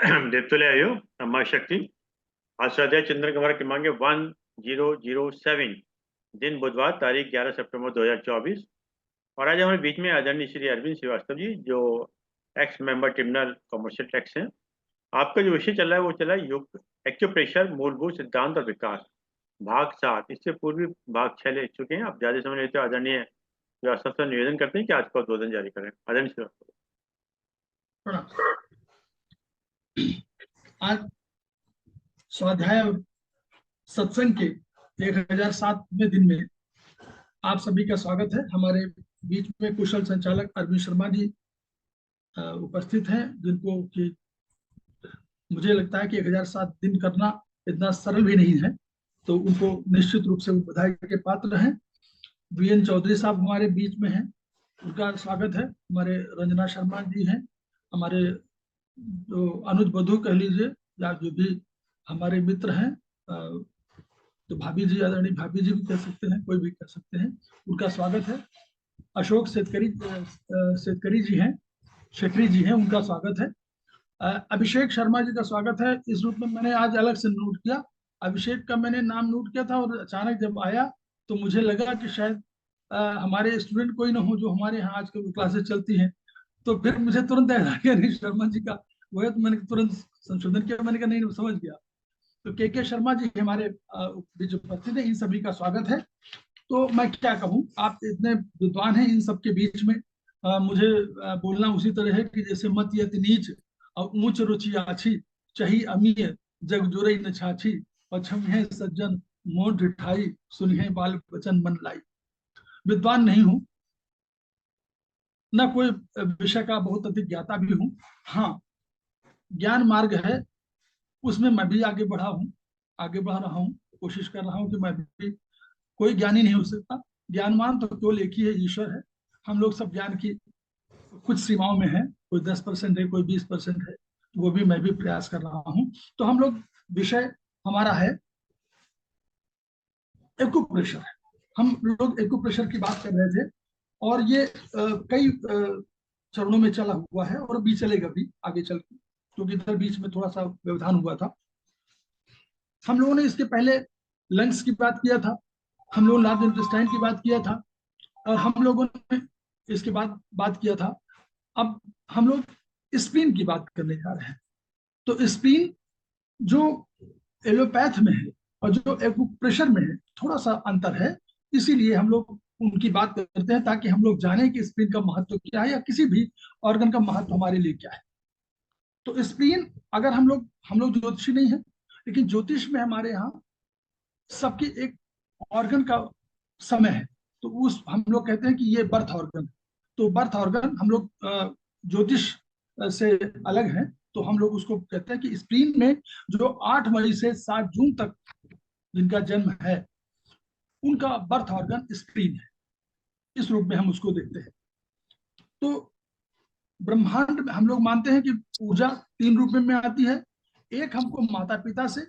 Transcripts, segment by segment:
देवतुल्य अम्मा शक्ति। आज स्वाध्याय चंद्र कुमार क्रमांक 1007, दिन बुधवार, तारीख 11 सितंबर 2024। और आज हमारे बीच में आदरणीय श्री अरविंद श्रीवास्तव जी, जो x member tribunal commercial tax हैं। आपका जो विषय चल रहा है वो चला है योग एक्यूप्रेशर, मूलभूत सिद्धांत और विकास, भाग 7। इससे पूर्व भी भाग 6 ले चुके हैं। आप ज्यादा समय लेते हो, आदरणीय श्रीवास्तव से निवेदन करते हैं कि आज का उद्बोधन जारी करें। आदरणीय श्रीवास्तव। आज स्वाध्याय सत्संग के 1007वें दिन में आप सभी का स्वागत है। हमारे बीच में कुशल संचालक अरविंद शर्मा जी उपस्थित हैं, जिनको कि मुझे लगता है कि 1007 दिन करना इतना सरल भी नहीं है, तो उनको निश्चित रूप से बधाई के पात्र हैं। वीएन चौधरी साहब हमारे बीच में हैं, उनका स्वागत है। हमारे रंजना शर्मा जी हैं, हमारे जो अनुज बधू कह लीजिए, या जो भी हमारे मित्र हैं, तो भाभी जी, आदरणीय भाभी जी भी कह सकते हैं, कोई भी कह सकते हैं, उनका स्वागत है। अशोक सेतकरी जी हैं, शेखरी जी हैं, उनका स्वागत है। अभिषेक शर्मा जी का स्वागत है। इस रूप में मैंने आज अलग से नोट किया, अभिषेक का मैंने नाम नोट किया था, और अचानक जब आया तो मुझे लगा कि शायद हमारे स्टूडेंट कोई ना हो जो हमारे यहाँ आजकल क्लासेस चलती हैं, तो फिर मुझे तुरंत याद आ गया शर्मा जी का, वो है, तो मैंने तुरंत संशोधन किया। मैंने कहा नहीं, समझ गया। तो के शर्मा जी हमारे बीच उपस्थित है, इन सभी का स्वागत है। तो मैं क्या कहूँ, आप इतने विद्वान हैं, इन सबके बीच में मुझे बोलना उसी तरह है कि जैसे मत यति नीच और ऊंच रुचि आछी, चही अमीय जग जुरई न छाछी, पछम है सज्जन मोर ढिठाई, सुनिए बाल वचन मन लाई। विद्वान नहीं हूं, न कोई विषय का बहुत अधिक ज्ञाता भी हूं। हाँ, ज्ञान मार्ग है, उसमें मैं भी आगे बढ़ा हूं, आगे बढ़ रहा हूं, कोशिश कर रहा हूं कि मैं भी, कोई ज्ञानी नहीं हो सकता। ज्ञानवान तो केवल एक ही है, ईश्वर है। हम लोग सब ज्ञान की कुछ सीमाओं में है, कोई 10% है, कोई 20% है, वो भी मैं भी प्रयास कर रहा हूं। तो हम लोग, विषय हमारा है एक्यूप्रेशर। हम लोग एक्यूप्रेशर की बात कर रहे थे, और ये कई चरणों में चला हुआ है, और भी चलेगा भी आगे चल के, क्योंकि इधर बीच में थोड़ा सा व्यवधान हुआ था। हम लोगों ने इसके पहले लंग्स की बात किया था, हम लोग लार्ज इंटेस्टाइन की बात किया था, और हम लोगों ने इसके बाद बात किया था। अब हम लोग स्प्लीन की बात करने जा रहे हैं। तो स्प्लीन जो एलोपैथ में है और जो एक्यूप्रेशर में है, थोड़ा सा अंतर है, इसीलिए हम लोग उनकी बात करते हैं, ताकि हम लोग जानें कि स्प्लीन का महत्व क्या है, या किसी भी ऑर्गन का महत्व हमारे लिए क्या है। तो स्प्लीन, अगर हम लोग ज्योतिषी नहीं है, लेकिन ज्योतिष में हमारे यहाँ सबकी एक ऑर्गन का समय है, तो उस हम लोग कहते हैं कि ये बर्थ ऑर्गन। तो बर्थ ऑर्गन हम लोग ज्योतिष से अलग है, तो हम लोग उसको कहते हैं कि स्प्लीन में जो 8 मई से 7 जून तक जिनका जन्म है, उनका बर्थ ऑर्गन स्प्लीन है। इस रूप में हम उसको देखते हैं। तो ब्रह्मांड में हम लोग मानते हैं कि ऊर्जा 3 रूप में आती है। एक हमको माता पिता से,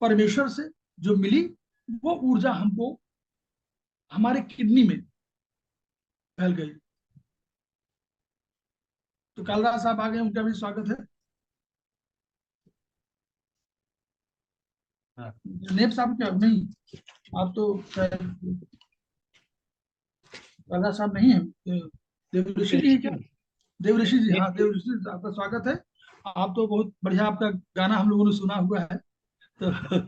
परमेश्वर से जो मिली, वो ऊर्जा हमको हमारे किडनी में फैल गई। तो कालराज साहब आ गए, उनका भी स्वागत है। नेब साहब क्या नहीं, आप तो कालराज साहब नहीं है, देवऋषि जी क्या? देवऋषि जी, हाँ, देवऋषि जी, आपका स्वागत है। आप तो बहुत बढ़िया, आपका गाना हम लोगों ने सुना हुआ है, तो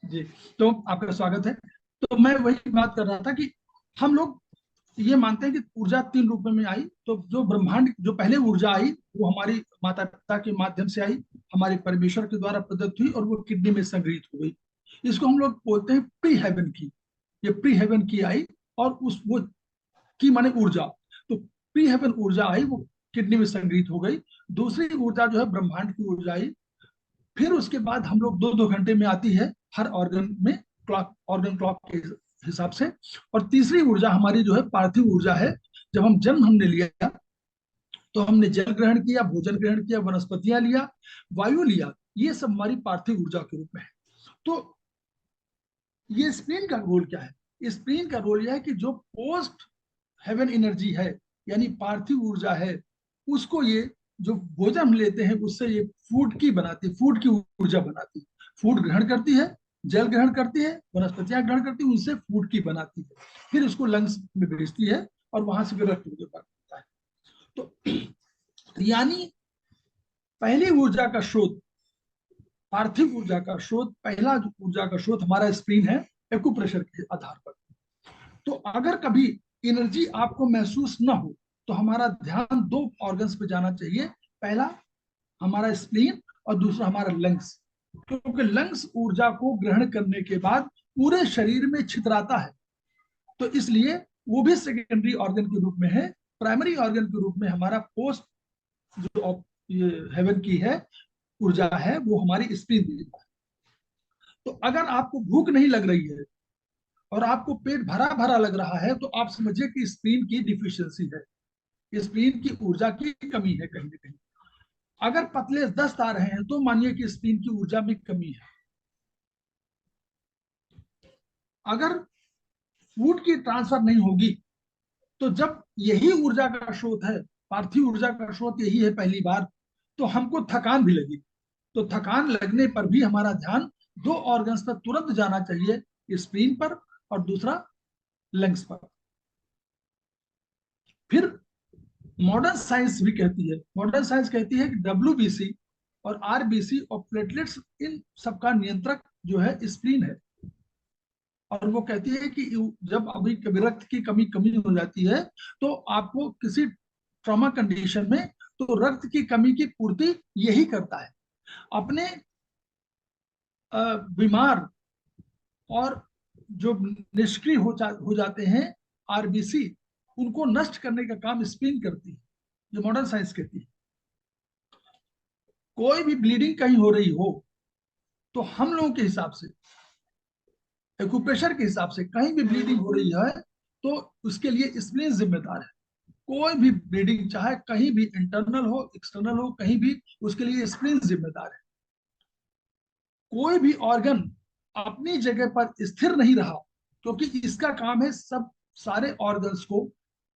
जी, तो आपका स्वागत है। तो मैं वही बात कर रहा था कि हम लोग ये मानते हैं कि ऊर्जा 3 रूप में आई। तो जो ब्रह्मांड, जो पहले ऊर्जा आई, वो हमारी माता पिता के माध्यम से आई, हमारे परमेश्वर के द्वारा प्रदत्त हुई, और वो किडनी में संग्रहित हो गई। इसको हम लोग बोलते हैं प्री हेवन की। ये प्री हेवन की आई, और उस वो की माने ऊर्जा, तो प्री हेवन ऊर्जा आई, वो किडनी में संग्रहित हो गई। दूसरी ऊर्जा जो है ब्रह्मांड की ऊर्जा आई। फिर उसके बाद हम लोग 2-2 घंटे में आती है हर ऑर्गन में, क्लॉक, ऑर्गन क्लॉक के हिसाब से। और तीसरी ऊर्जा हमारी जो है पार्थिव ऊर्जा है। जब हम जन्म हमने लिया, तो हमने जल ग्रहण किया, भोजन ग्रहण किया, वनस्पतियां लिया, वायु लिया, ये सब हमारी पार्थिव ऊर्जा के रूप में है। तो ये स्प्लीन का रोल क्या है? स्प्लीन का रोल यह है कि जो पोस्ट हेवन एनर्जी है, यानी पार्थिव ऊर्जा है, उसको ये जो भोजन हम लेते हैं उससे ये फूड की बनाती है, फूड की ऊर्जा बनाती है। फूड ग्रहण करती है, जल ग्रहण करती है, वनस्पतियां ग्रहण करती है, उनसे फूड की बनाती है, फिर उसको लंग्स में भेजती है और वहां से फिर रक्त में बनता है। तो यानी पहली ऊर्जा का स्रोत, पार्थिव ऊर्जा का स्रोत, पहला जो ऊर्जा का स्रोत हमारा स्प्लीन है, एक्यूप्रेशर के आधार पर। तो अगर कभी एनर्जी आपको महसूस ना हो तो हमारा ध्यान दो ऑर्गन्स पे जाना चाहिए, पहला हमारा स्प्लीन और दूसरा हमारा लंग्स, क्योंकि लंग्स ऊर्जा को ग्रहण करने के बाद पूरे शरीर में छितराता है। तो इसलिए वो भी सेकेंडरी ऑर्गन के रूप में है। प्राइमरी ऑर्गन के रूप में हमारा पोस्ट जो ये हेवन की है ऊर्जा है, वो हमारी स्प्लीन देता है। तो अगर आपको भूख नहीं लग रही है और आपको पेट भरा भरा लग रहा है तो आप समझिए कि स्प्लीन की डिफिशियंसी है, स्प्लीन की ऊर्जा की कमी है कहीं ना कहीं। अगर पतले दस्त आ रहे हैं तो मानिए कि स्प्लीन की ऊर्जा में कमी है। अगर फूड की ट्रांसफर नहीं होगी तो जब यही ऊर्जा का स्रोत है, पार्थिव ऊर्जा का स्रोत यही है पहली बार, तो हमको थकान भी लगी। तो थकान लगने पर भी हमारा ध्यान दो ऑर्गन्स पर तुरंत जाना चाहिए, स्प्लीन पर और दूसरा लंग्स पर। फिर मॉडर्न साइंस भी कहती है, मॉडर्न साइंस कहती है कि डब्ल्यूबीसी और आरबीसी और प्लेटलेट्स, इन सबका नियंत्रक जो है स्प्लीन है। और वो कहती है कि जब अभी कभी रक्त की कमी कमी हो जाती है तो आपको किसी ट्रॉमा कंडीशन में, तो रक्त की कमी की पूर्ति यही करता है। अपने बीमार और जो निष्क्रिय हो जाते हैं आरबीसी, उनको नष्ट करने का काम स्प्लीन करती है, जो मॉडर्न साइंस कहती है। कोई भी ब्लीडिंग कहीं हो रही हो तो हम लोगों के हिसाब से, एक्यूप्रेशर के हिसाब से, कहीं भी ब्लीडिंग हो रही है तो उसके लिए स्प्लीन जिम्मेदार है। कोई भी ब्लीडिंग चाहे कहीं भी, इंटरनल हो एक्सटर्नल हो, कहीं भी, उसके लिए स्प्लीन जिम्मेदार है। कोई भी ऑर्गन अपनी जगह पर स्थिर नहीं रहा, क्योंकि इसका काम है सब सारे ऑर्गन्स को,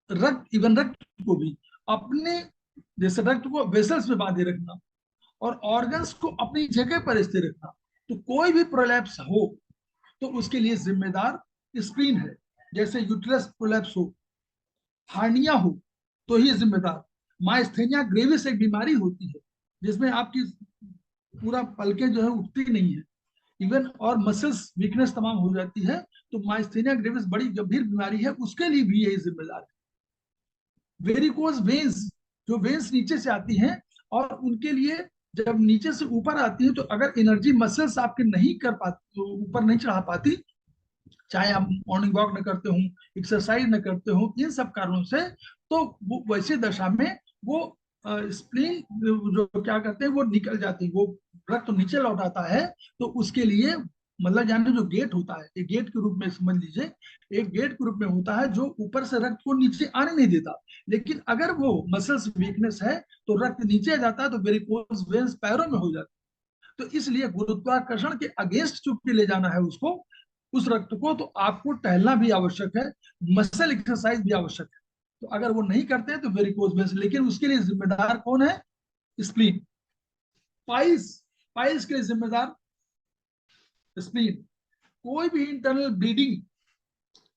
रक्त, इवन रक्त को भी अपने, जैसे रक्त को वेसल्स में बांधे रखना और ऑर्गन्स को अपनी जगह पर स्थिर रखना। तो कोई भी प्रोलैप्स हो तो उसके लिए जिम्मेदार स्प्लीन है। जैसे यूट्रस प्रोलैप्स हो, हार्निया हो, तो ही जिम्मेदार। माइस्थेनिया ग्रेविस एक बीमारी होती है जिसमें आपकी पूरा पलकें जो है उठती नहीं है, इवन और मसल्स वीकनेस तमाम हो जाती है। तो माइस्थेनिया ग्रेविस बड़ी गंभीर बीमारी है, उसके लिए भी यही जिम्मेदार है। वेरिकोज वेन्स, जो वेन्स नीचे से आती हैं और उनके लिए जब नीचे से ऊपर आती है तो अगर एनर्जी मसल्स आपके नहीं कर पाती, ऊपर नहीं चढ़ा पाती, चाहे आप मॉर्निंग वॉक न करते हो, एक्सरसाइज न करते हो, इन सब कारणों से, तो वो वैसे दशा में वो स्प्लीन जो क्या करते हैं वो निकल जाती है, वो रक्त तो नीचे लौट आता है। तो उसके लिए मतलब यानी जो गेट होता है, एक गेट के रूप में समझ लीजिए, एक गेट के रूप में होता है जो ऊपर से रक्त को नीचे आने नहीं देता। लेकिन अगर वो मसल्स वीकनेस है तो रक्त नीचे आ जाता है, तो वेरिकोज वेन्स पैरों में हो जाता है। तो इसलिए गुरुत्वाकर्षण के अगेंस्ट चुपके ले जाना है उसको, उस रक्त को, तो आपको टहलना भी आवश्यक है, मसल एक्सरसाइज भी आवश्यक है। तो अगर वो नहीं करते तो वेरिकोज वेन्स, लेकिन उसके लिए जिम्मेदार कौन है? स्प्लीन। पाइल्स, पाइल्स के लिए जिम्मेदार स्प्लीन। कोई भी इंटरनल ब्लीडिंग,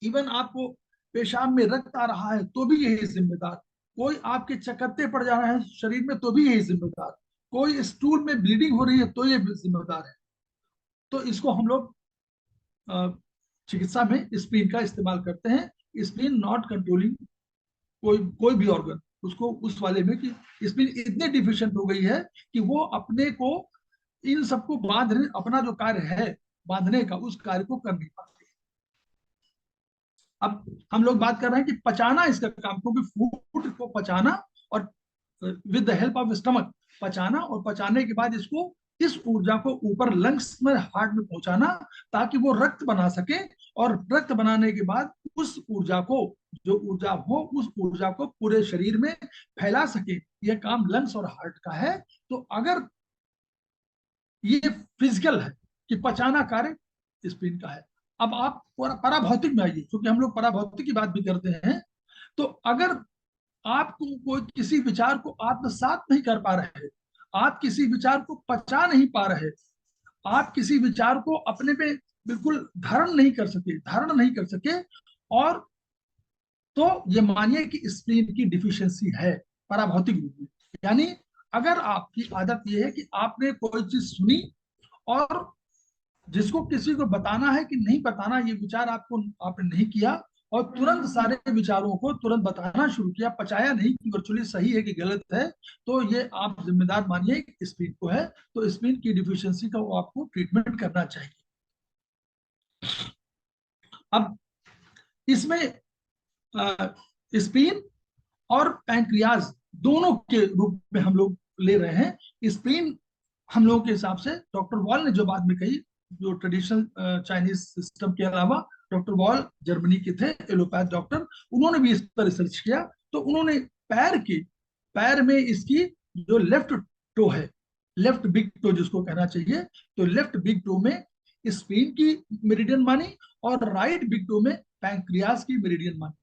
इवन आपको पेशाब में रक्त आ रहा है तो भी यही जिम्मेदार। कोई आपके चकत्ते पड़ जा रहे हैं शरीर में तो भी यही जिम्मेदार। कोई स्टूल में ब्लीडिंग हो रही है तो ये जिम्मेदार है। तो इसको हम लोग चिकित्सा में स्प्लीन का इस्तेमाल करते हैं। स्प्लीन नॉट कंट्रोलिंग कोई कोई भी ऑर्गन, उसको उस वाले में कि स्प्लीन इतनी डिफिशिएंट हो गई है कि वो अपने को, इन सबको बांधने, अपना जो कार्य है बांधने का, उस कार्य को कर नहीं पाती। अब हम लोग बात कर रहे हैं कि पचाना इसका काम, क्योंकि फूड को पचाना और with the help of stomach पचाना, और पचाने के बाद इसको, इस ऊर्जा को ऊपर लंग्स में, हार्ट में पहुंचाना, ताकि वो रक्त बना सके, और रक्त बनाने के बाद उस ऊर्जा को, जो ऊर्जा हो उस ऊर्जा को पूरे शरीर में फैला सके। यह काम लंग्स और हार्ट का है। तो अगर ये फिजिकल है कि पचाना कार्य स्प्लीन का है। अब आप पराभौतिक में आइए, क्योंकि हम लोग पराभौतिक की बात भी करते हैं। तो अगर आपको कोई किसी विचार को आत्मसात नहीं कर पा रहे, आप किसी विचार को पचा नहीं पा रहे, आप किसी विचार को अपने पे बिल्कुल धारण नहीं कर सके, और तो ये मानिए कि स्प्लीन की डिफिशियंसी है पराभौतिक रूप में। यानी अगर आपकी आदत ये है कि आपने कोई चीज सुनी और जिसको किसी को बताना है कि नहीं बताना, ये विचार आपने नहीं किया, और तुरंत सारे विचारों को तुरंत बताना शुरू किया, पचाया नहीं कि वर्चुअली सही है कि गलत है, तो ये आप जिम्मेदार मानिए स्पीड को है। तो स्पीड की डिफिशियंसी का वो आपको ट्रीटमेंट करना चाहिए। अब इसमें स्प्लीन और पैंक्रियाज दोनों के रूप में हम लोग ले रहे हैं। स्प्लीन हम लोगों के हिसाब से डॉक्टर वॉल ने जो बात में कही, जो ट्रेडिशनल चाइनीज सिस्टम के अलावा डॉक्टर वॉल जर्मनी के थे, एलोपैथ डॉक्टर, उन्होंने भी इस पर रिसर्च किया। तो उन्होंने पैर में इसकी जो लेफ्ट टो है, लेफ्ट बिग टो जिसको कहना चाहिए, तो लेफ्ट बिग टो में स्प्लीन की मेरिडियन मानी और राइट बिग टो में पैंक्रियाज की मेरिडियन मानी।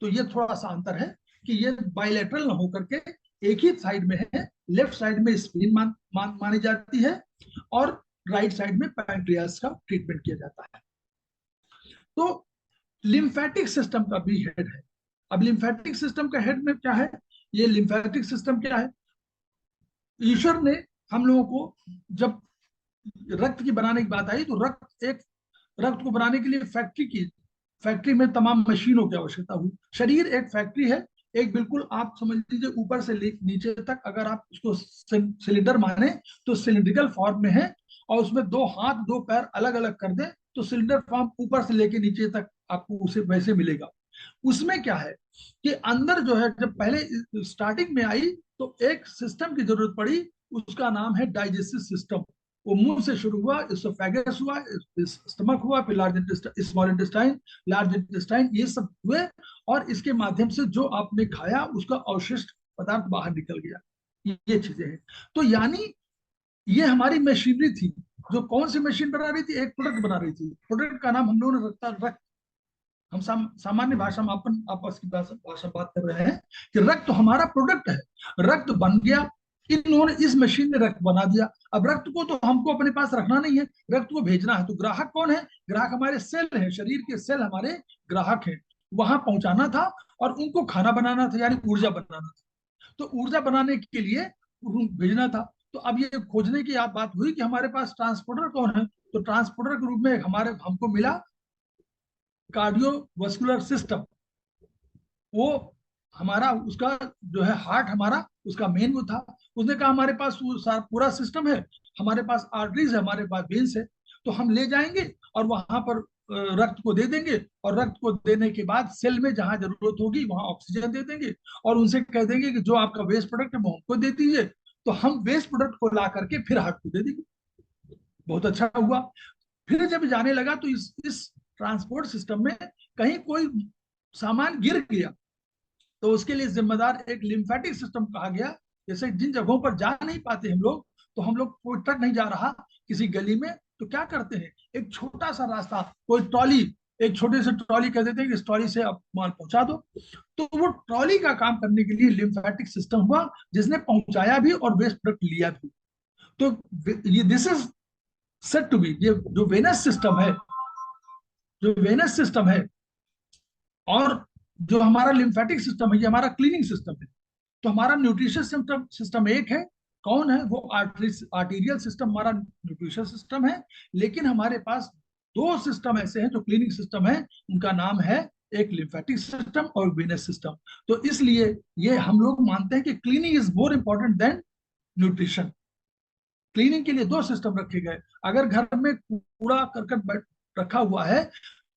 तो ये थोड़ा सा अंतर है कि ये बाइलेटरल न होकर के एक ही साइड में है, लेफ्ट साइड में स्प्लीन मानी जाती है और राइट साइड में पैंक्रियास का ट्रीटमेंट किया जाता है। तो लिम्फेटिक सिस्टम का भी हेड है। अब लिम्फेटिक सिस्टम का हेड में क्या है, ये लिम्फेटिक सिस्टम क्या है, ईश्वर ने हम लोगों को जब रक्त की बनाने की बात आई तो रक्त को बनाने के लिए फैक्ट्री में तमाम मशीनों की आवश्यकता हुई। शरीर एक फैक्ट्री है, एक बिल्कुल आप समझ लीजिए ऊपर से नीचे तक अगर आप उसको सिलेंडर माने तो सिलिंड्रिकल फॉर्म में है, और उसमें 2 हाथ 2 पैर अलग अलग कर दें तो सिलेंडर फॉर्म ऊपर से लेके नीचे तक आपको उसे वैसे मिलेगा। उसमें क्या है कि अंदर जो है, जब पहले स्टार्टिंग में आई तो एक सिस्टम की जरूरत पड़ी, उसका नाम है डाइजेस्टिव सिस्टम। वो मुंह से शुरू हुआ, इसोफेगस हुआ, स्टमक हुआ, फिर स्मॉल इंटेस्टाइन, लार्ज इंटेस्टाइन, ये सब हुए, और इसके माध्यम से जो आपने खाया उसका अवशिष्ट पदार्थ बाहर निकल गया। ये चीजें हैं। तो यानी ये हमारी मशीनरी थी, जो कौन सी मशीन बना रही थी, एक प्रोडक्ट बना रही थी। प्रोडक्ट का नाम हम लोगों ने रखा रक्त। हम सामान्य भाषा में अपन आपस की भाषा बात कर रहे हैं कि रक्त तो हमारा प्रोडक्ट है, रक्त बन गया, इन्होंने इस मशीन ने रक्त बना दिया। अब रक्त को तो हमको अपने पास रखना नहीं है, रक्त को भेजना है। तो ग्राहक कौन है, ग्राहक हमारे सेल हैं, शरीर के सेल हमारे ग्राहक हैं, वहां पहुंचाना था और उनको खाना बनाना था, यानी ऊर्जा बनाना था। तो ऊर्जा बनाने के लिए भेजना था। तो अब ये खोजने की आप बात हुई कि हमारे पास ट्रांसपोर्टर कौन है, तो ट्रांसपोर्टर के रूप में हमको मिला कार्डियोवास्कुलर सिस्टम। वो हमारा उसका जो है हार्ट, हमारा उसका मेन वो था। उसने कहा हमारे पास पूरा सिस्टम है, हमारे पास आर्टरीज है, हमारे पास वेन्स है, तो हम ले जाएंगे और वहां पर रक्त को दे देंगे, और रक्त को देने के बाद सेल में जहां जरूरत होगी वहां ऑक्सीजन दे देंगे, और उनसे कह देंगे कि जो आपका वेस्ट प्रोडक्ट है वो हमको दे दीजिए, तो हम वेस्ट प्रोडक्ट को ला करके फिर हार्ट को दे देंगे। बहुत अच्छा हुआ। फिर जब जाने लगा तो इस ट्रांसपोर्ट सिस्टम में कहीं कोई सामान गिर गया तो उसके लिए जिम्मेदार एक लिम्फेटिक सिस्टम कहा गया। जैसे जिन जगहों पर जा नहीं पाते हम लोग, तो हम लोग कोई ट्रक नहीं जा रहा किसी गली में, तो क्या करते हैं, एक छोटा सा रास्ता, कोई ट्रॉली, एक छोटे से ट्रॉली कह देते हैं कि इस ट्रॉली से आप माल पहुंचा दो। तो वो ट्रॉली का काम करने के लिए लिम्फेटिक सिस्टम हुआ, जिसने पहुंचाया भी और वेस्ट प्रोडक्ट लिया भी। तो ये this is set to be, ये जो वेनस सिस्टम है, जो वेनस सिस्टम है और जो हमारा लिम्फेटिक सिस्टम है, ये हमारा क्लीनिंग सिस्टम है। तो हमारा न्यूट्रिशन सिस्टम एक है, कौन है वो, आर्टीरियल सिस्टम हमारा न्यूट्रिशन सिस्टम है। लेकिन हमारे पास 2 सिस्टम ऐसे हैं जो क्लीनिंग सिस्टम है, उनका नाम है एक लिम्फेटिक सिस्टम और वेनस सिस्टम। तो इसलिए ये हम लोग मानते हैं कि cleaning is more important than nutrition. Cleaning के लिए 2 सिस्टम रखे गए। अगर घर में कूड़ा करकट रखा हुआ है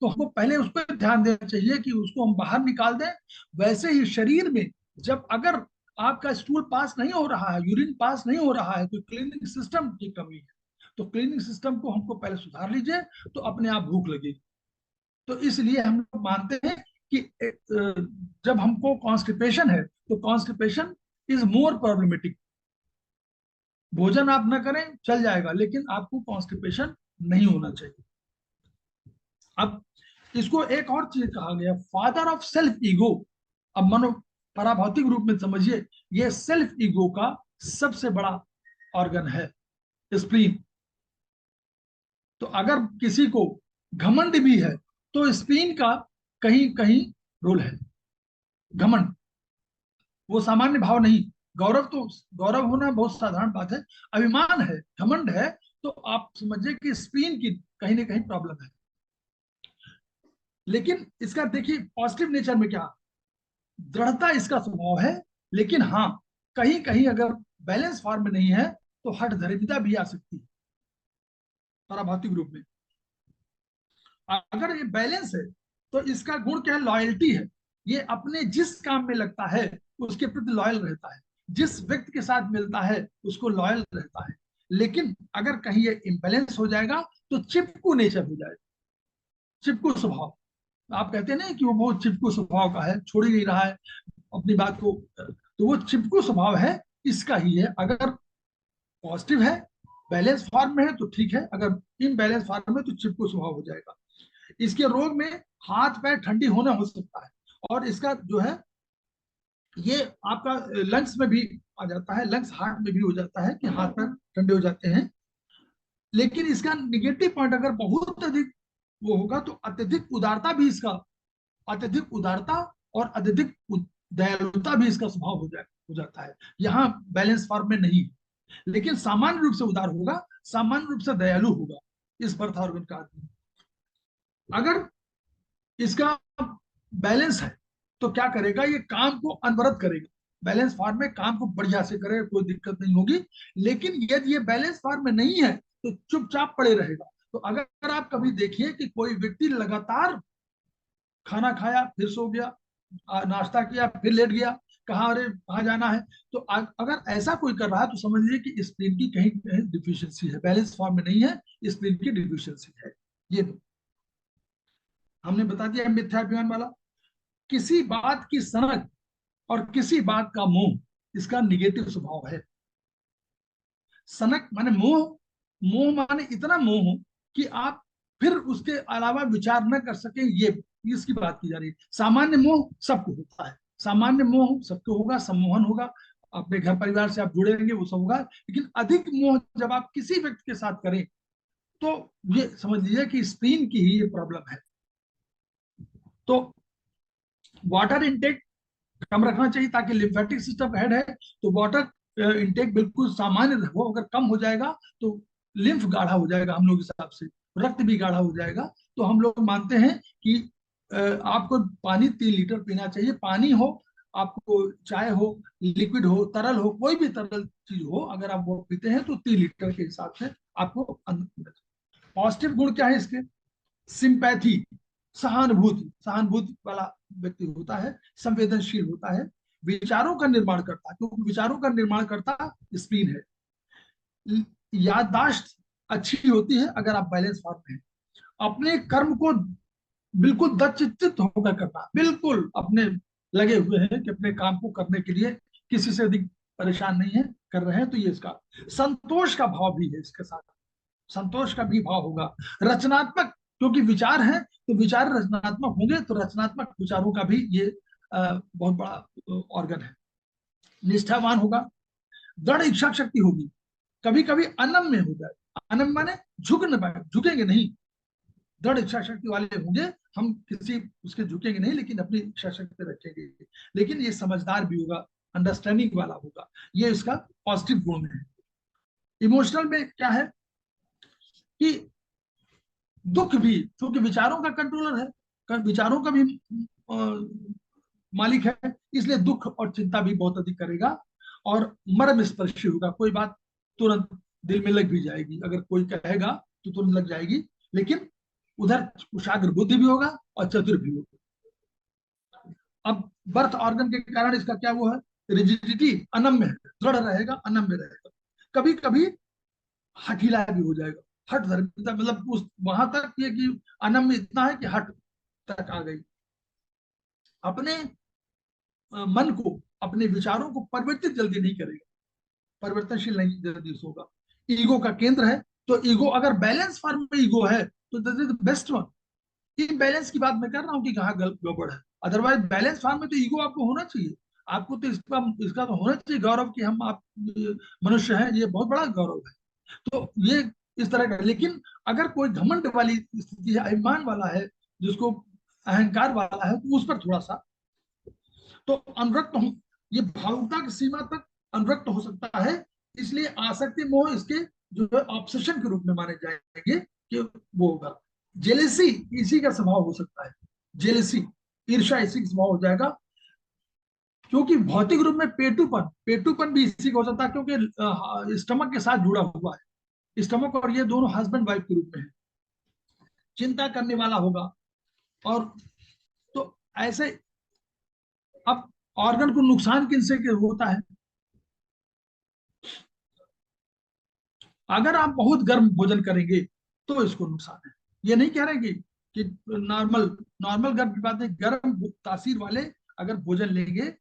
तो हमको पहले उस पर ध्यान देना चाहिए कि उसको हम बाहर निकाल दें। वैसे ही शरीर में जब अगर आपका स्टूल पास नहीं हो रहा है, यूरिन पास नहीं हो रहा है, तो क्लीनिंग सिस्टम की कमी है। तो क्लीनिंग सिस्टम को हमको पहले सुधार लीजिए तो अपने आप भूख लगेगी। तो इसलिए हम लोग मानते हैं कि जब हमको कॉन्स्टिपेशन है तो कॉन्स्टिपेशन इज मोर प्रॉब्लमेटिक। भोजन आप ना करें चल जाएगा, लेकिन आपको कॉन्स्टिपेशन नहीं होना चाहिए। अब इसको एक और चीज कहा गया, फादर ऑफ सेल्फ ईगो। अब पराभौतिक रूप में समझिए, ये सेल्फ ईगो का सबसे बड़ा ऑर्गन है स्प्लीन। तो अगर किसी को घमंड भी है तो स्प्लीन का कहीं कहीं रोल है। घमंड वो सामान्य भाव नहीं, गौरव तो गौरव होना बहुत साधारण बात है, अभिमान है, घमंड है, तो आप समझिए कि स्प्लीन की कहीं ना कहीं प्रॉब्लम है। लेकिन इसका देखिए पॉजिटिव नेचर में क्या, दृढ़ता इसका स्वभाव है, लेकिन हाँ कहीं कहीं अगर बैलेंस फॉर्म में नहीं है तो हठ धर्मिता भी आ सकती है पराभौतिक रूप में। अगर ये बैलेंस है तो इसका गुण क्या है, लॉयल्टी है। ये अपने जिस काम में लगता है उसके प्रति लॉयल रहता है, जिस व्यक्ति के साथ मिलता है उसको लॉयल रहता है। लेकिन अगर कहीं ये इम्बैलेंस हो जाएगा तो चिपकू नेचर हो जाएगा, चिपकू स्वभाव। आप कहते हैं ना कि वो बहुत चिपकू स्वभाव का है, छोड़ ही नहीं रहा है अपनी बात को, तो वो चिपकू स्वभाव है, इसका ही है। अगर पॉजिटिव है, बैलेंस फॉर्म में है तो ठीक है, अगर इम्बैलेंस फॉर्म में तो चिपकू स्वभाव हो जाएगा। इसके रोग में हाथ पैर ठंडी होना हो सकता है, और इसका जो है ये आपका लंग्स में भी आ जाता है, लंग्स हार्ट में भी हो जाता है कि हाथ पैर ठंडे हो जाते हैं। लेकिन इसका निगेटिव पॉइंट अगर बहुत अधिक वो होगा तो अत्यधिक उदारता भी इसका, अत्यधिक उदारता और अत्यधिक दयालुता भी इसका स्वभाव हो जाता है। यहाँ बैलेंस फॉर्म में नहीं, लेकिन सामान्य रूप से उदार होगा, सामान्य रूप से दयालु होगा इस बर्थ ऑर्गन का आदमी। अगर इसका बैलेंस है तो क्या करेगा, ये काम को अनवरत करेगा, बैलेंस फॉर्म में काम को बढ़िया से करेगा, कोई दिक्कत नहीं होगी। लेकिन यदि ये बैलेंस फॉर्म में नहीं है तो चुपचाप पड़े रहेगा। तो अगर आप कभी देखिए कि कोई व्यक्ति लगातार खाना खाया फिर सो गया, नाश्ता किया फिर लेट गया, कहा अरे कहाँ जाना है, तो अगर ऐसा कोई कर रहा है तो समझ लीजिए कि स्प्लीन की कहीं कहीं डिफिशियंसी है, बैलेंस फॉर्म में नहीं है, स्प्लीन की डिफिशियंसी है। ये हमने बता दिया मिथ्याभिमान वाला। किसी बात की सनक और किसी बात का मोह, इसका निगेटिव स्वभाव है। सनक माने मोह, मोह माने इतना मोह कि आप फिर उसके अलावा विचार न कर सके, ये इसकी बात की जा रही है। सामान्य मोह सबको होता है, सामान्य मोह सबको होगा, सम्मोहन होगा, अपने घर परिवार से आप जुड़े रहेंगे वो सब होगा। लेकिन अधिक मोह जब आप किसी व्यक्ति के साथ करें तो ये समझ लीजिए कि स्प्लीन की ही ये प्रॉब्लम है। तो वाटर इनटेक कम रखना चाहिए ताकि लिम्फेटिक सिस्टम हेड है तो वाटर इनटेक बिल्कुल सामान्य हो। अगर कम हो जाएगा तो लिम्फ गाढ़ा हो जाएगा, हम लोग हिसाब से रक्त भी गाढ़ा हो जाएगा। तो हम लोग मानते हैं कि आपको पानी 3 लीटर पीना चाहिए। पानी हो, आपको चाय हो, लिक्विड हो, तरल हो, कोई भी तरल चीज हो, अगर आप वो पीते हैं तो 3 लीटर के हिसाब से आपको। पॉजिटिव गुण क्या है इसके, सिंपैथी, सहानुभूति, सहानुभूति वाला व्यक्ति होता है, संवेदनशील होता है, विचारों का निर्माण करता है, क्योंकि विचारों का निर्माण करता स्प्लीन है। याददाश्त अच्छी होती है अगर आप बैलेंस फॉर्म में हैं। अपने कर्म को बिल्कुल दृढ़चित्त होकर करना, बिल्कुल अपने लगे हुए हैं कि अपने काम को करने के लिए किसी से अधिक परेशान नहीं है, कर रहे हैं, तो ये इसका संतोष का भाव भी है, इसके साथ संतोष का भी भाव होगा। रचनात्मक, क्योंकि विचार है तो विचार रचनात्मक होंगे, तो रचनात्मक विचारों का भी ये बहुत बड़ा ऑर्गन है। निष्ठावान होगा, दृढ़ इच्छा शक्ति होगी, कभी कभी अनम्य हो जाए, अनम्य माने झुक न पाए, झुकेंगे नहीं, दृढ़ इच्छा शक्ति वाले होंगे, हम किसी उसके झुकेंगे नहीं लेकिन अपनी इच्छा शक्ति रखेंगे। लेकिन ये समझदार भी होगा, अंडरस्टैंडिंग वाला होगा, ये इसका पॉजिटिव गुण है। इमोशनल में क्या है कि दुख भी, क्योंकि विचारों का कंट्रोलर है, विचारों का भी मालिक है, इसलिए दुख और चिंता भी बहुत अधिक करेगा। और मर्म स्पर्शी होगा, कोई बात तुरंत दिल में लग भी जाएगी, अगर कोई कहेगा तो तुरंत लग जाएगी। लेकिन उधर कुशाग्र बुद्धि भी होगा और चतुर भी होगा। अब बर्थ ऑर्गन के कारण इसका क्या वो है, रिजिडिटी, अनम्य है, दृढ़ रहेगा, अनम्य रहेगा, कभी कभी हठीला भी हो जाएगा, हट धर्मिता, मतलब उस वहां तक ये कि अनम्य इतना है कि हट तक आ गई। अपने मन को, अपने विचारों को परिवर्तित जल्दी नहीं करेगा, परिवर्तनशील नहीं जल्दी होगा। ईगो का केंद्र है, तो ईगो अगर बैलेंस फॉर्म में ईगो है तो this is the best one. Imbalance की बात मैं कर रहा हूँ कि कहाँ गड़बड़ है, अदरवाइज बैलेंस फॉर्म में तो ईगो आपको होना चाहिए। आपको तो इसका इसका तो होना चाहिए गौरव कि हम आप मनुष्य हैं, ये बहुत बड़ा गौरव है। तो ये इस तरह का, लेकिन अगर कोई घमंड वाली स्थिति है, अभिमान वाला है, जिसको अहंकार वाला है, तो उस पर थोड़ा सा तो अनुरक्त हो, ये भावुकता की सीमा तक अनुरक्त हो सकता है। इसलिए आसक्ति मोह इसके जो है ऑब्सेशन के रूप में माने जाएंगे कि वो होगा। जेलेसी इसी का स्वभाव हो सकता है, जेलेसी, ईर्ष्या इसी का स्वभाव हो जाएगा। क्योंकि भौतिक रूप में पेटूपन, पेटूपन भी इसी का हो सकता है, क्योंकि स्टमक के साथ जुड़ा हुआ है। स्टमक और ये दोनों हस्बैंड वाइफ के रूप में है। चिंता करने वाला होगा। और तो ऐसे, अब ऑर्गन को नुकसान किनसे होता है? अगर आप बहुत गर्म भोजन करेंगे तो इसको नुकसान है। ये नहीं कह रहे कि नॉर्मल, नॉर्मल गर्म की बात है, गर्म तासीर वाले अगर भोजन लेंगे,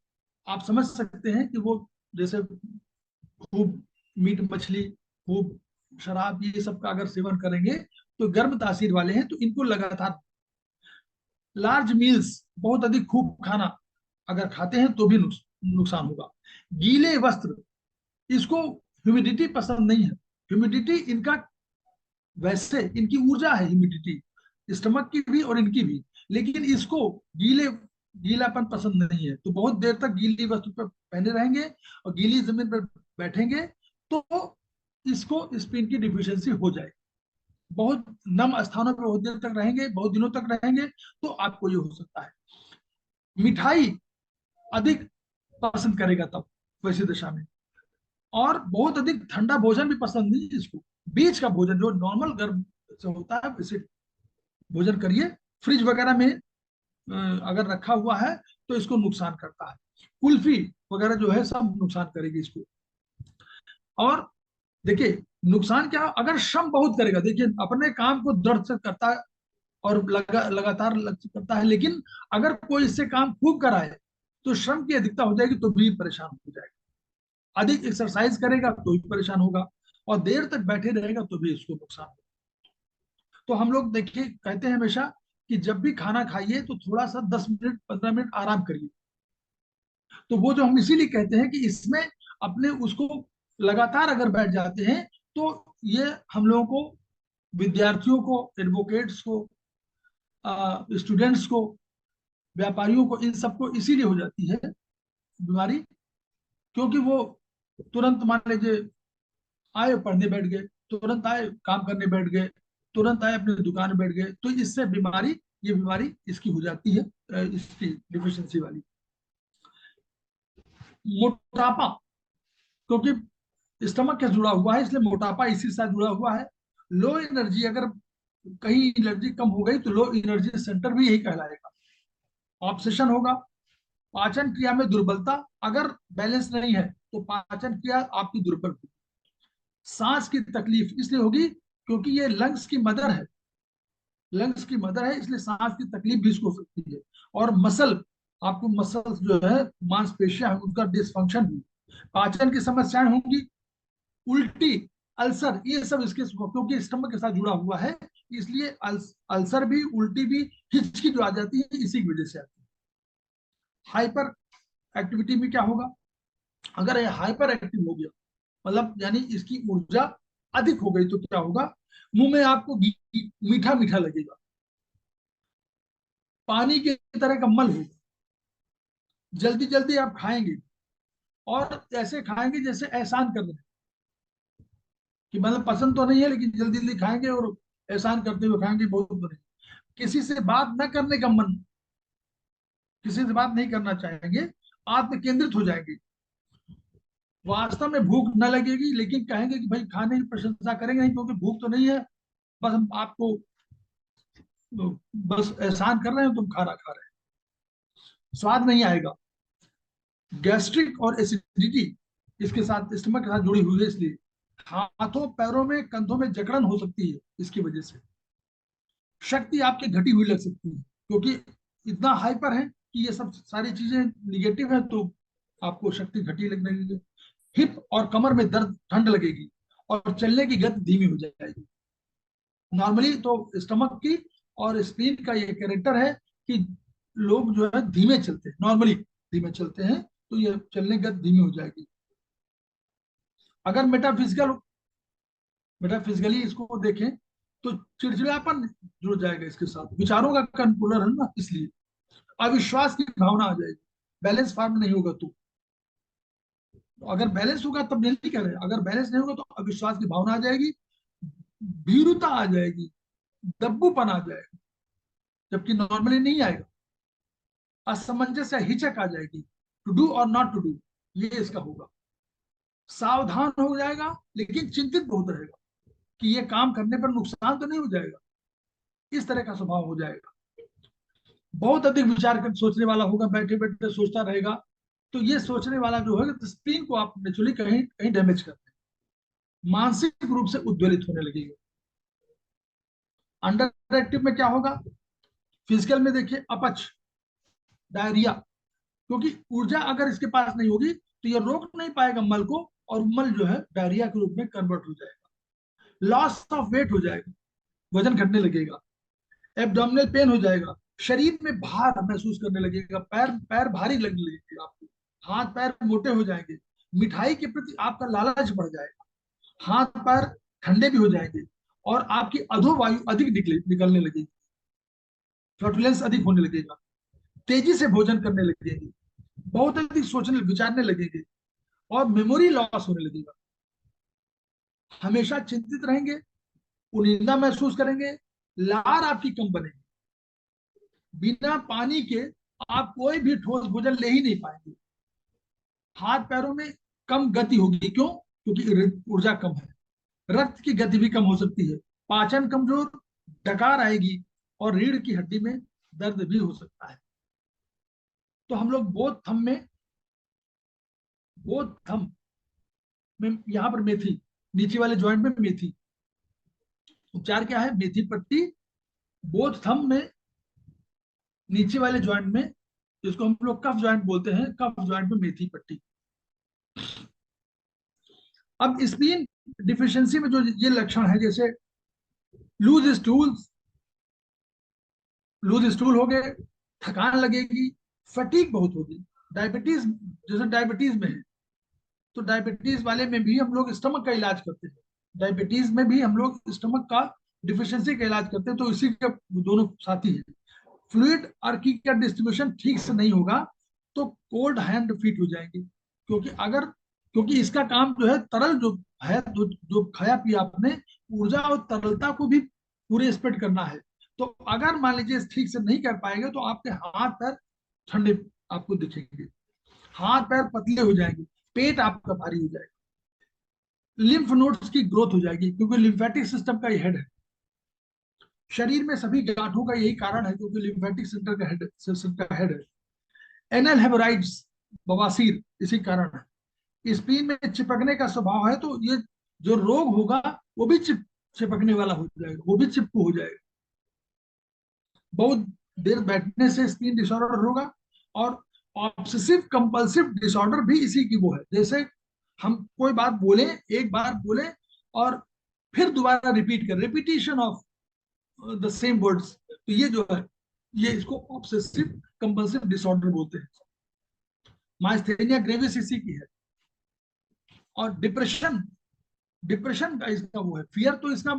आप समझ सकते हैं कि वो जैसे खूब मीट मछली, खूब शराब, ये सब का अगर सेवन करेंगे तो गर्म तासीर वाले हैं, तो इनको लगातार लार्ज मील्स, बहुत अधिक खूब खाना अगर खाते हैं तो भी नुकसान होगा। गीले वस्त्र, इसको ह्यूमिडिटी पसंद नहीं है। ह्यूमिडिटी इनका, वैसे इनकी ऊर्जा है ह्यूमिडिटी, स्टमक की भी और इनकी भी, लेकिन इसको गीलापन पसंद नहीं है। तो बहुत देर तक गीली वस्तु पर पहने रहेंगे और गीली जमीन पर बैठेंगे तो इसको स्पिन की डिफिशियंसी हो जाए। बहुत नम स्थानों पर बहुत देर तक रहेंगे, बहुत दिनों तक रहेंगे, तो आपको ये हो सकता है। मिठाई अधिक पसंद करेगा तब, वैसी दशा में। और बहुत अधिक ठंडा भोजन भी पसंद नहीं इसको। बीच का भोजन जो नॉर्मल गर्म से होता है वैसे भोजन करिए। फ्रिज वगैरह में अगर रखा हुआ है तो इसको नुकसान करता है। कुल्फी वगैरह जो है सब नुकसान करेगी इसको। और देखिए नुकसान क्या, अगर श्रम बहुत करेगा, देखिए अपने काम को दृढ़ से करता है और लगातार करता है, लेकिन अगर कोई इससे काम खूब कराए तो श्रम की अधिकता हो जाएगी तो भी परेशान हो जाएगा। अधिक एक्सरसाइज करेगा तो भी परेशान होगा, और देर तक बैठे रहेगा तो भी इसको नुकसान होगा। तो हम लोग देखिए कहते हैं हमेशा कि जब भी खाना खाइए तो थोड़ा सा 10 मिनट 15 मिनट आराम करिए। तो वो जो हम इसीलिए कहते हैं कि इसमें अपने उसको लगातार अगर बैठ जाते हैं तो ये हम लोगों को, विद्यार्थियों को, एडवोकेट्स को, स्टूडेंट्स को, व्यापारियों को, इन सबको इसीलिए हो जाती है बीमारी, क्योंकि वो तुरंत मान लीजिए आए पढ़ने बैठ गए, तुरंत आए काम करने बैठ गए, तुरंत आए अपनी दुकान में बैठ गए, तो इससे बीमारी, ये बीमारी इसकी हो जाती है, इसकी डिफिशियंसी वाली। मोटापा, क्योंकि स्टमक के जुड़ा हुआ है इसलिए मोटापा इसी के साथ जुड़ा हुआ है। लो एनर्जी, अगर कहीं एनर्जी कम हो गई तो लो एनर्जी सेंटर भी यही कहलाएगा। ऑब्सेशन होगा। पाचन क्रिया में दुर्बलता, अगर बैलेंस नहीं है तो पाचन क्रिया आपकी दुर्बल होगी। सांस की तकलीफ इसलिए होगी क्योंकि ये लंग्स की मदर है, लंग्स की मदर है, इसलिए सांस की तकलीफ भी इसको हो सकती है। और मसल, आपको मसल्स जो है, मांसपेशियां, उनका डिसफंक्शन भी, पाचन की समस्याएं होंगी, उल्टी, अल्सर, ये सब इसके, क्योंकि स्टमक के साथ जुड़ा हुआ है, इसलिए अल्सर भी, उल्टी भी, हिचकी जो आ जाती है इसी की वजह से आती है। हाइपर एक्टिविटी में क्या होगा, अगर ये हाइपर एक्टिव हो गया, मतलब यानी इसकी ऊर्जा अधिक हो गई, तो क्या होगा, मुंह में आपको मीठा मीठा लगेगा, पानी की तरह का मल होगा, जल्दी जल्दी आप खाएंगे, और ऐसे खाएंगे जैसे एहसान कर रहे हैं, कि मतलब पसंद तो नहीं है लेकिन जल्दी जल्दी खाएंगे और एहसान करते हुए खाएंगे, बहुत बुरे। किसी से बात न करने का मन, किसी से बात नहीं करना चाहेंगे, आत्म केंद्रित हो जाएंगे, वास्तव में भूख न लगेगी, लेकिन कहेंगे कि भाई खाने की प्रशंसा करेंगे नहीं क्योंकि भूख तो नहीं है, बस हम आपको बस एहसान कर रहे हैं, तुम खाना खा रहे हैं, स्वाद नहीं आएगा। गैस्ट्रिक और एसिडिटी इसके साथ, स्टमक के साथ जुड़ी हुई है, इसलिए हाथों पैरों में कंधों में जकड़न हो सकती है इसकी वजह से। शक्ति आपकी घटी हुई लग सकती है, क्योंकि इतना हाइपर है कि ये सब सारी चीजें निगेटिव है, तो आपको शक्ति घटी लगने लगेगी। हिप और कमर में दर्द, ठंड लगेगी, और चलने की गति धीमी हो जाएगी। नॉर्मली तो स्टमक की और स्प्लीन का ये कैरेक्टर है कि लोग जो है धीमे चलते हैं, नॉर्मली धीमे चलते हैं, तो ये चलने गति धीमी हो जाएगी। अगर मेटाफिजिकली इसको देखें तो चिड़चिड़ापन जुड़ जाएगा इसके साथ, विचारों का कंट्रोलर है ना, इसलिए अविश्वास की भावना आ जाएगी। बैलेंस फॉर्म नहीं होगा तो अगर बैलेंस होगा तब नहीं कह रहे, अगर बैलेंस नहीं होगा तो अविश्वास की भावना आ जाएगी, भीरुता आ जाएगी, दब्बूपन आ जाएगा, जबकि नॉर्मली नहीं आएगा। असमंजस या हिचक आ जाएगी, टू डू और नॉट टू डू, ये इसका होगा। सावधान हो जाएगा लेकिन चिंतित बहुत रहेगा कि ये काम करने पर नुकसान तो नहीं हो जाएगा, इस तरह का स्वभाव हो जाएगा। बहुत अधिक विचार कर सोचने वाला होगा, बैठे बैठे सोचता रहेगा। तो ये सोचने वाला जो है स्क्रीन को आप नेचुरली कहीं कहीं डैमेज करते हैं, मानसिक रूप से उद्वेलित होने लगेगा। अंडर एक्टिव में क्या होगा? फिजिकल में देखिए अपच, डायरिया, क्योंकि ऊर्जा अगर इसके पास नहीं होगी तो ये रोक नहीं पाएगा मल को, और मल जो है डायरिया के रूप में कन्वर्ट हो जाएगा। लॉस ऑफ वेट हो जाएगा, वजन घटने लगेगा। एब्डोमिनल पेन हो जाएगा, शरीर में भार महसूस करने लगेगा, पैर पैर भारी लगने लगेगा आपको, हाथ पैर मोटे हो जाएंगे, मिठाई के प्रति आपका लालच बढ़ जाएगा, हाथ पैर ठंडे भी हो जाएंगे, और आपकी अधोवायु अधिक निकलने लगेगी, फ्लटुलेंस अधिक होने लगेगा, तेजी से भोजन करने लगेंगे, बहुत अधिक सोचने विचारने लगेंगे, और मेमोरी लॉस होने लगेगा। हमेशा चिंतित रहेंगे, उनिंदा महसूस करेंगे, लार आपकी कम बनेगी, बिना पानी के आप कोई भी ठोस भोजन ले ही नहीं पाएंगे। हाथ पैरों में कम गति होगी, क्यों? क्योंकि ऊर्जा कम है। रक्त की गति भी कम हो सकती है, पाचन कमजोर, डकार आएगी, और रीढ़ की हड्डी में दर्द भी हो सकता है। तो हम लोग बोथ थंब में यहाँ पर मेथी, नीचे वाले जॉइंट में मेथी, उपचार क्या है? मेथी पट्टी बोथ थंब में, नीचे वाले जॉइंट में, जिसको हम लोग कफ जॉइंट बोलते हैं, कफ जॉइंट में मेथी पट्टी। अब स्प्लीन डिफिशियंसी में जो ये लक्षण है, जैसे लूज स्टूल्स, लूज स्टूल हो गए, थकान लगेगी, फटीक बहुत होगी। डायबिटीज, जैसे डायबिटीज में है, तो डायबिटीज वाले में भी हम लोग स्टमक का इलाज करते हैं, डायबिटीज में भी हम लोग स्टमक का डिफिशियंसी का इलाज करते हैं, तो इसी के दोनों साथी हैं। फ्लूइड और की का डिस्ट्रीब्यूशन ठीक से नहीं होगा तो कोल्ड हैंड फीट हो जाएंगे, क्योंकि इसका काम जो है तरल जो है, जो खाया पिया आपने, ऊर्जा और तरलता को भी पूरे स्प्रेड करना है। तो अगर मान लीजिए ठीक से नहीं कर पाएंगे तो आपके हाथ पैर ठंडे आपको दिखेंगे, हाथ पैर पतले हो जाएंगे, पेट आपका भारी हो जाएगा, लिम्फ नोड्स की ग्रोथ हो जाएगी, क्योंकि लिम्फेटिक सिस्टम का ये हेड है। शरीर में सभी गांठों का यही कारण है, क्योंकि लिम्फेटिक सेंटर का हेड, सिस्टम का हेड है। एनल हेमोराइड्स, बवासीर, इसी कारण है। स्प्लीन में चिपकने का स्वभाव है, तो ये जो रोग होगा वो भी चिपकने वाला हो जाएगा, वो भी चिपकू हो जाएगा। बहुत देर बैठने से स्प्लीन डिसऑर्डर होगा, और ऑब्सेसिव कंपल्सिव डिसऑर्डर भी इसी की वो है। जैसे हम कोई बात बोले, एक बार बोले और फिर दोबारा रिपीट कर, repetition of the same words, तो ये जो है, ये इसको ऑब्सेसिव कंपल्सिव डिसऑर्डर बोलते हैं। माइस्थेनिया ग्रेविस इसी की है। और डिप्रेशन, डिप्रेशन का इसका वो है, फियर तो इसका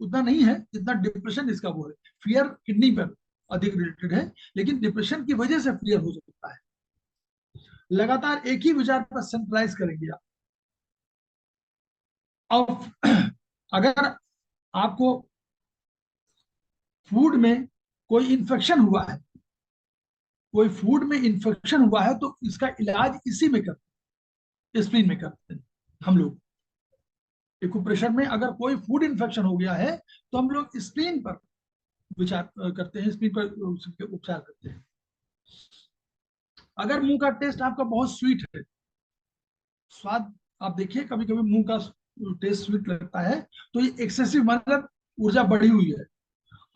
उतना नहीं है जितना डिप्रेशन इसका वो है। फियर किडनी पर अधिक रिलेटेड है, लेकिन डिप्रेशन की वजह से फियर हो सकता है। लगातार एक ही विचार पर सेंट्रलाइज करेंगे आप। अब अगर आपको फूड में कोई इन्फेक्शन हुआ है, कोई फूड में इन्फेक्शन हुआ है, तो इसका इलाज इसी में करते हैं, स्प्लीन में करते हैं हम लोग। इक्यूप्रेशर में अगर कोई फूड इन्फेक्शन हो गया है तो हम लोग स्प्लीन पर विचार करते हैं, स्प्लीन पर उपचार करते हैं। अगर मुंह का टेस्ट आपका बहुत स्वीट है, स्वाद, आप देखिए कभी कभी मुंह का टेस्ट स्वीट लगता है, तो ये एक्सेसिव, मतलब ऊर्जा बढ़ी हुई है।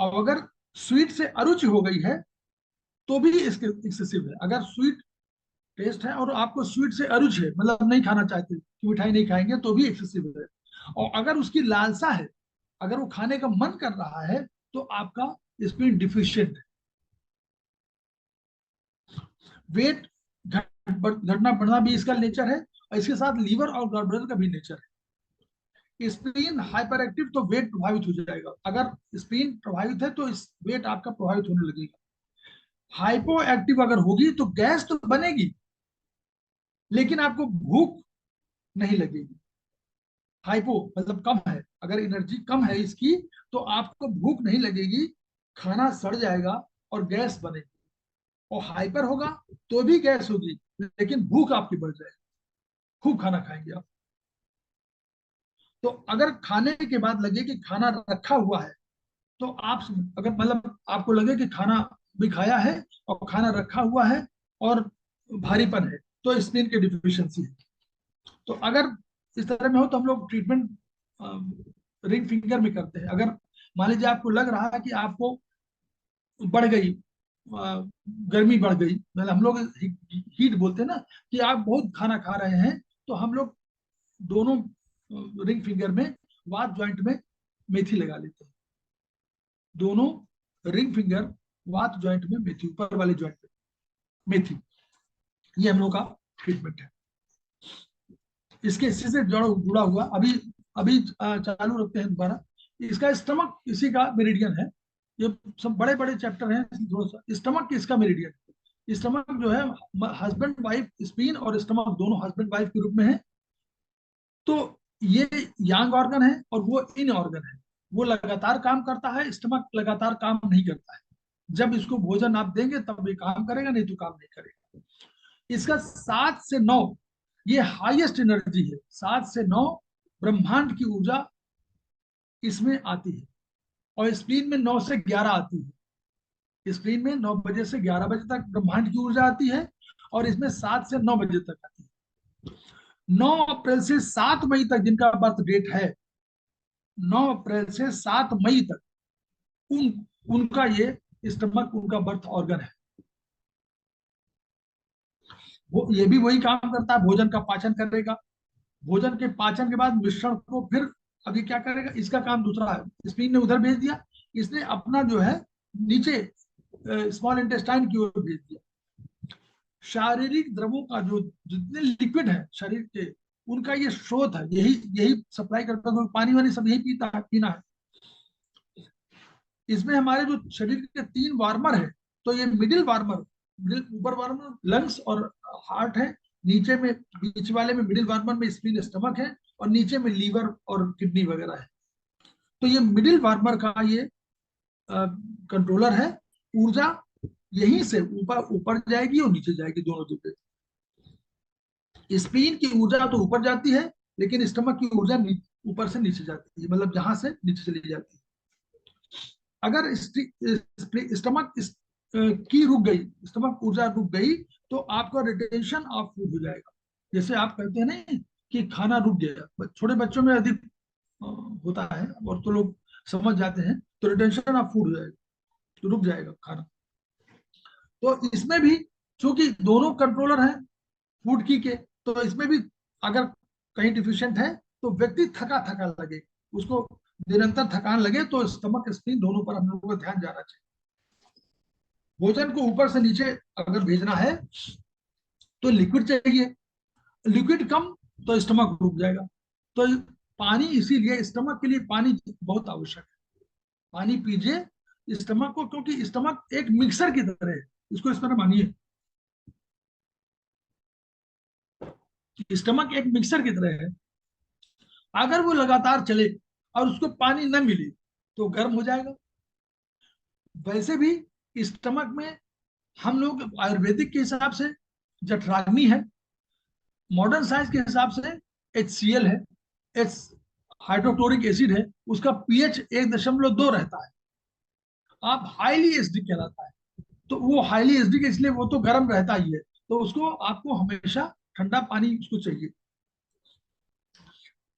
और अगर स्वीट से अरुचि हो गई है तो भी इसके एक्सेसिव है। अगर स्वीट टेस्ट है और आपको स्वीट से अरुचि है, मतलब नहीं खाना चाहते कि मिठाई नहीं खाएंगे, तो भी एक्सेसिव है। और अगर उसकी लालसा है, अगर वो खाने का मन कर रहा है, तो आपका स्प्लीन डिफिशिएंट है। वेट घटना बढ़ना भी इसका नेचर है, और इसके साथ लीवर और गॉल ब्लैडर का भी नेचर है। स्प्लीन हाइपर एक्टिव तो वेट प्रभावित हो जाएगा, अगर स्प्लीन प्रभावित है तो इस वेट आपका प्रभावित होने लगेगा। हाइपो एक्टिव अगर होगी तो गैस तो बनेगी लेकिन आपको भूख नहीं लगेगी। हाइपो मतलब कम है, अगर एनर्जी कम है इसकी तो आपको भूख नहीं लगेगी, खाना सड़ जाएगा और गैस बनेगी। और हाइपर होगा तो भी गैस होगी लेकिन भूख आपकी बढ़ जाएगी, खूब खाना खाएंगे आप। तो अगर खाने के बाद लगे कि खाना रखा हुआ है तो आप, अगर मतलब आपको लगे कि खाना भी खाया है और खाना रखा हुआ है और भारीपन है तो स्प्लीन की डिफिशियंसी है। तो अगर इस तरह में हो तो हम लोग ट्रीटमेंट रिंग फिंगर में करते हैं। अगर मान लीजिए आपको लग रहा है कि आपको बढ़ गई, गर्मी बढ़ गई, मतलब हम लोग हीट बोलते हैं ना, कि आप बहुत खाना खा रहे हैं, तो हम लोग दोनों रिंग फिंगर में वात ज्वाइंट में मेथी लगा लेते हैं। दोनों रिंग फिंगर वात ज्वाइंट में मेथी, ऊपर वाले ज्वाइंट में मेथी, ये हम लोग का ट्रीटमेंट है। इसके इसी से जुड़ा हुआ अभी अभी चालू रखते हैं दोबारा। इसका स्टमक इसी का मेरिडियन है, ये सब बड़े बड़े चैप्टर हैं, थोड़ा सा स्टमक इसका मेरिडियन। स्टमक जो है हस्बैंड वाइफ, स्प्लीन और स्टमक दोनों हस्बैंड वाइफ के रूप में है। तो ये यांग ऑर्गन है और वो इन ऑर्गन है, वो लगातार काम करता है, स्टमक लगातार काम नहीं करता है। जब इसको भोजन आप देंगे तब ये काम करेगा, नहीं तो काम नहीं करेगा। इसका 7 से 9 ये हाईएस्ट एनर्जी है, 7 से 9 ब्रह्मांड की ऊर्जा इसमें आती है। और स्प्लीन में 9 से 11 आती है। स्प्लीन में 9 बजे से 11 बजे तक ब्रह्मांड की ऊर्जा आती है और इसमें 7 से 9 बजे तक आती है। 9 अप्रैल से 7 मई तक जिनका बर्थ डेट है, 9 अप्रैल से 7 मई तक उनका ये स्टमक उनका बर्थ ऑर्गन है। वो ये भी वही काम करता है, भोजन का पाचन करेगा। भोजन के पाचन के बाद मिश्रण को फिर अभी क्या करेगा, इसका काम दूसरा है। स्प्लीन ने उधर भेज दिया, इसने अपना जो है नीचे स्मॉल इंटेस्टाइन की ओर भेज दिया। शारीरिक द्रवों का जो जितने लिक्विड है शरीर के, उनका ये स्रोत है, यही यही सप्लाई करता है। पानी वानी सब यही पीना है। इसमें हमारे जो शरीर के 3 वार्मर है, तो ये मिडिल वार्मर, ऊपर वार्मर लंग्स और हार्ट है, नीचे में बीच वाले में मिडिल वार्मर में स्प्लीन स्टमक है, और नीचे में लीवर और किडनी वगैरह है। तो ये मिडिल वार्मर का ये कंट्रोलर है। ऊर्जा यहीं से ऊपर ऊपर जाएगी और नीचे जाएगी, दोनों जगह। स्प्लीन की ऊर्जा तो ऊपर जाती है लेकिन स्टमक की ऊर्जा ऊपर से नीचे जाती है, मतलब जहां से नीचे चली जाती है। अगर स्टमक की रुक गई, स्टमक ऊर्जा रुक गई, तो आपका रिटेंशन ऑफ फूड हो जाएगा। जैसे आप कहते हैं ना कि खाना रुक गया, छोटे बच्चों में अधिक होता है और तो लोग समझ जाते हैं, तो रिटेंशन ऑफ फूड हो जाएगा, तो रुक जाएगा खाना। तो इसमें भी चूंकि दोनों कंट्रोलर हैं फूड की के, तो इसमें भी अगर कहीं डिफिशियंट है तो व्यक्ति थका थका लगे, उसको निरंतर थकान लगे, तो स्टमक स्प्लीन दोनों पर हम लोगों को ध्यान जाना चाहिए। भोजन को ऊपर से नीचे अगर भेजना है तो लिक्विड चाहिए, लिक्विड कम तो स्टमक रुक जाएगा। तो पानी, इसीलिए स्टमक के लिए पानी बहुत आवश्यक है। पानी पीजिए स्टमक को, क्योंकि स्टमक एक मिक्सर की तरह है, इसको इस तरह मानिए। स्टमक एक मिक्सर की तरह है, अगर वो लगातार चले और उसको पानी न मिले तो गर्म हो जाएगा। वैसे भी स्टमक में हम लोग आयुर्वेदिक के हिसाब से जठराग्नि है, मॉडर्न साइंस के हिसाब से HCl है, एच हाइड्रोक्लोरिक एसिड है, उसका pH 1.2 रहता है। आप हाईली एसिडिक कहलाता है, तो वो हाईली एसिडिक इसलिए वो तो गर्म रहता ही है, तो उसको आपको हमेशा ठंडा पानी उसको चाहिए।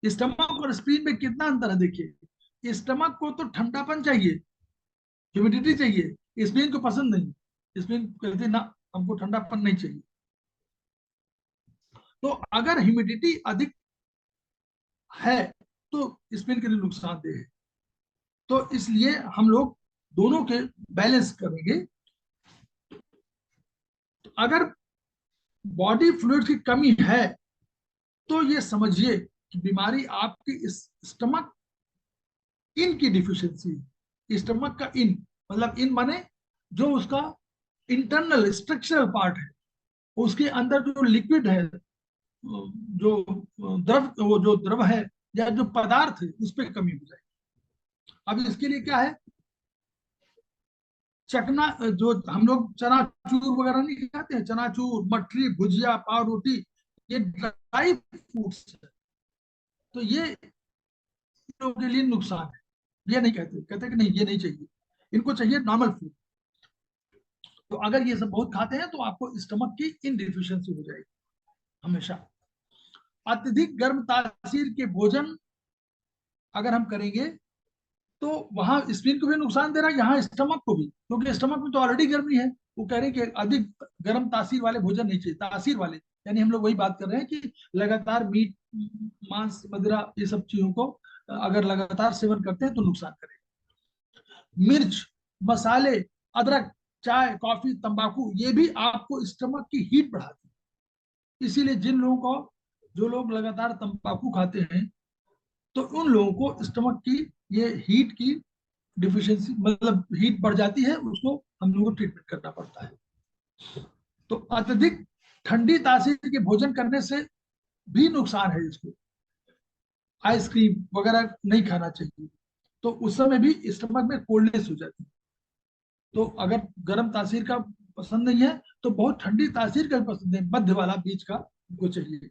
स्टमक और स्प्लीन में कितना अंतर है देखिए, स्टमक को तो ठंडापन चाहिए, ह्यूमिडिटी चाहिए, स्प्लीन को पसंद नहीं। स्प्लीन कहते ना, हमको ठंडापन नहीं चाहिए। तो अगर ह्यूमिडिटी अधिक है तो स्प्लीन के लिए नुकसानदेह है। तो इसलिए हम लोग दोनों के बैलेंस करेंगे। तो अगर बॉडी फ्लूइड की कमी है तो ये समझिए कि बीमारी आपकी इस स्टमक इन की डिफिशियंसी है। स्टमक का इन मतलब इन माने जो उसका इंटरनल स्ट्रक्चरल पार्ट है, उसके अंदर जो लिक्विड है, जो वो जो द्रव है या जो पदार्थ है, उस पर कमी हो जाएगी। अब इसके लिए क्या है, चकना जो हम लोग चनाचूर वगैरह नहीं खाते हैं, चनाचूर, मठरी, भुजिया, पाव रोटी, ये ड्राई फूड्स है, तो ये लोगों के लिए नुकसान है। ये नहीं कहते, कहते कि नहीं ये नहीं चाहिए, इनको चाहिए नॉर्मल फूड। तो अगर ये सब बहुत खाते हैं तो आपको स्टमक की इनडिफिशियंसी हो जाएगी हमेशा। अत्यधिक गर्म तासीर के भोजन अगर हम करेंगे तो वहां स्पिन को भी नुकसान दे रहा है, यहाँ स्टमक को भी, क्योंकि स्टमक में तो ऑलरेडी गर्मी है। वो कह रहे हैं कि अधिक गर्म तासीर वाले भोजन नहीं चाहिए, तासीर वाले यानी हम लोग वही बात कर रहे हैं कि लगातार मीट, मांस, मदिरा, ये सब चीजों को अगर लगातार सेवन करते हैं तो नुकसान करेगा। मिर्च, मसाले, अदरक, चाय, कॉफी, तंबाकू, ये भी आपको स्टमक की हीट बढ़ाती है। इसीलिए जिन लोगों को, जो लोग लगातार तंबाकू खाते हैं, तो उन लोगों को स्टमक की ये हीट की डिफिशियंसी मतलब हीट बढ़ जाती है, उसको हम लोगों को ट्रीटमेंट करना पड़ता है। तो अत्यधिक ठंडी तासीर के भोजन करने से भी नुकसान है इसको। आइसक्रीम वगैरह नहीं खाना चाहिए, तो उस समय भी स्टमक में कोल्डनेस हो जाती है। तो अगर गर्म तासीर का पसंद नहीं है तो बहुत ठंडी तासीर का भी पसंद है, मध्य वाला बीच का को चाहिए।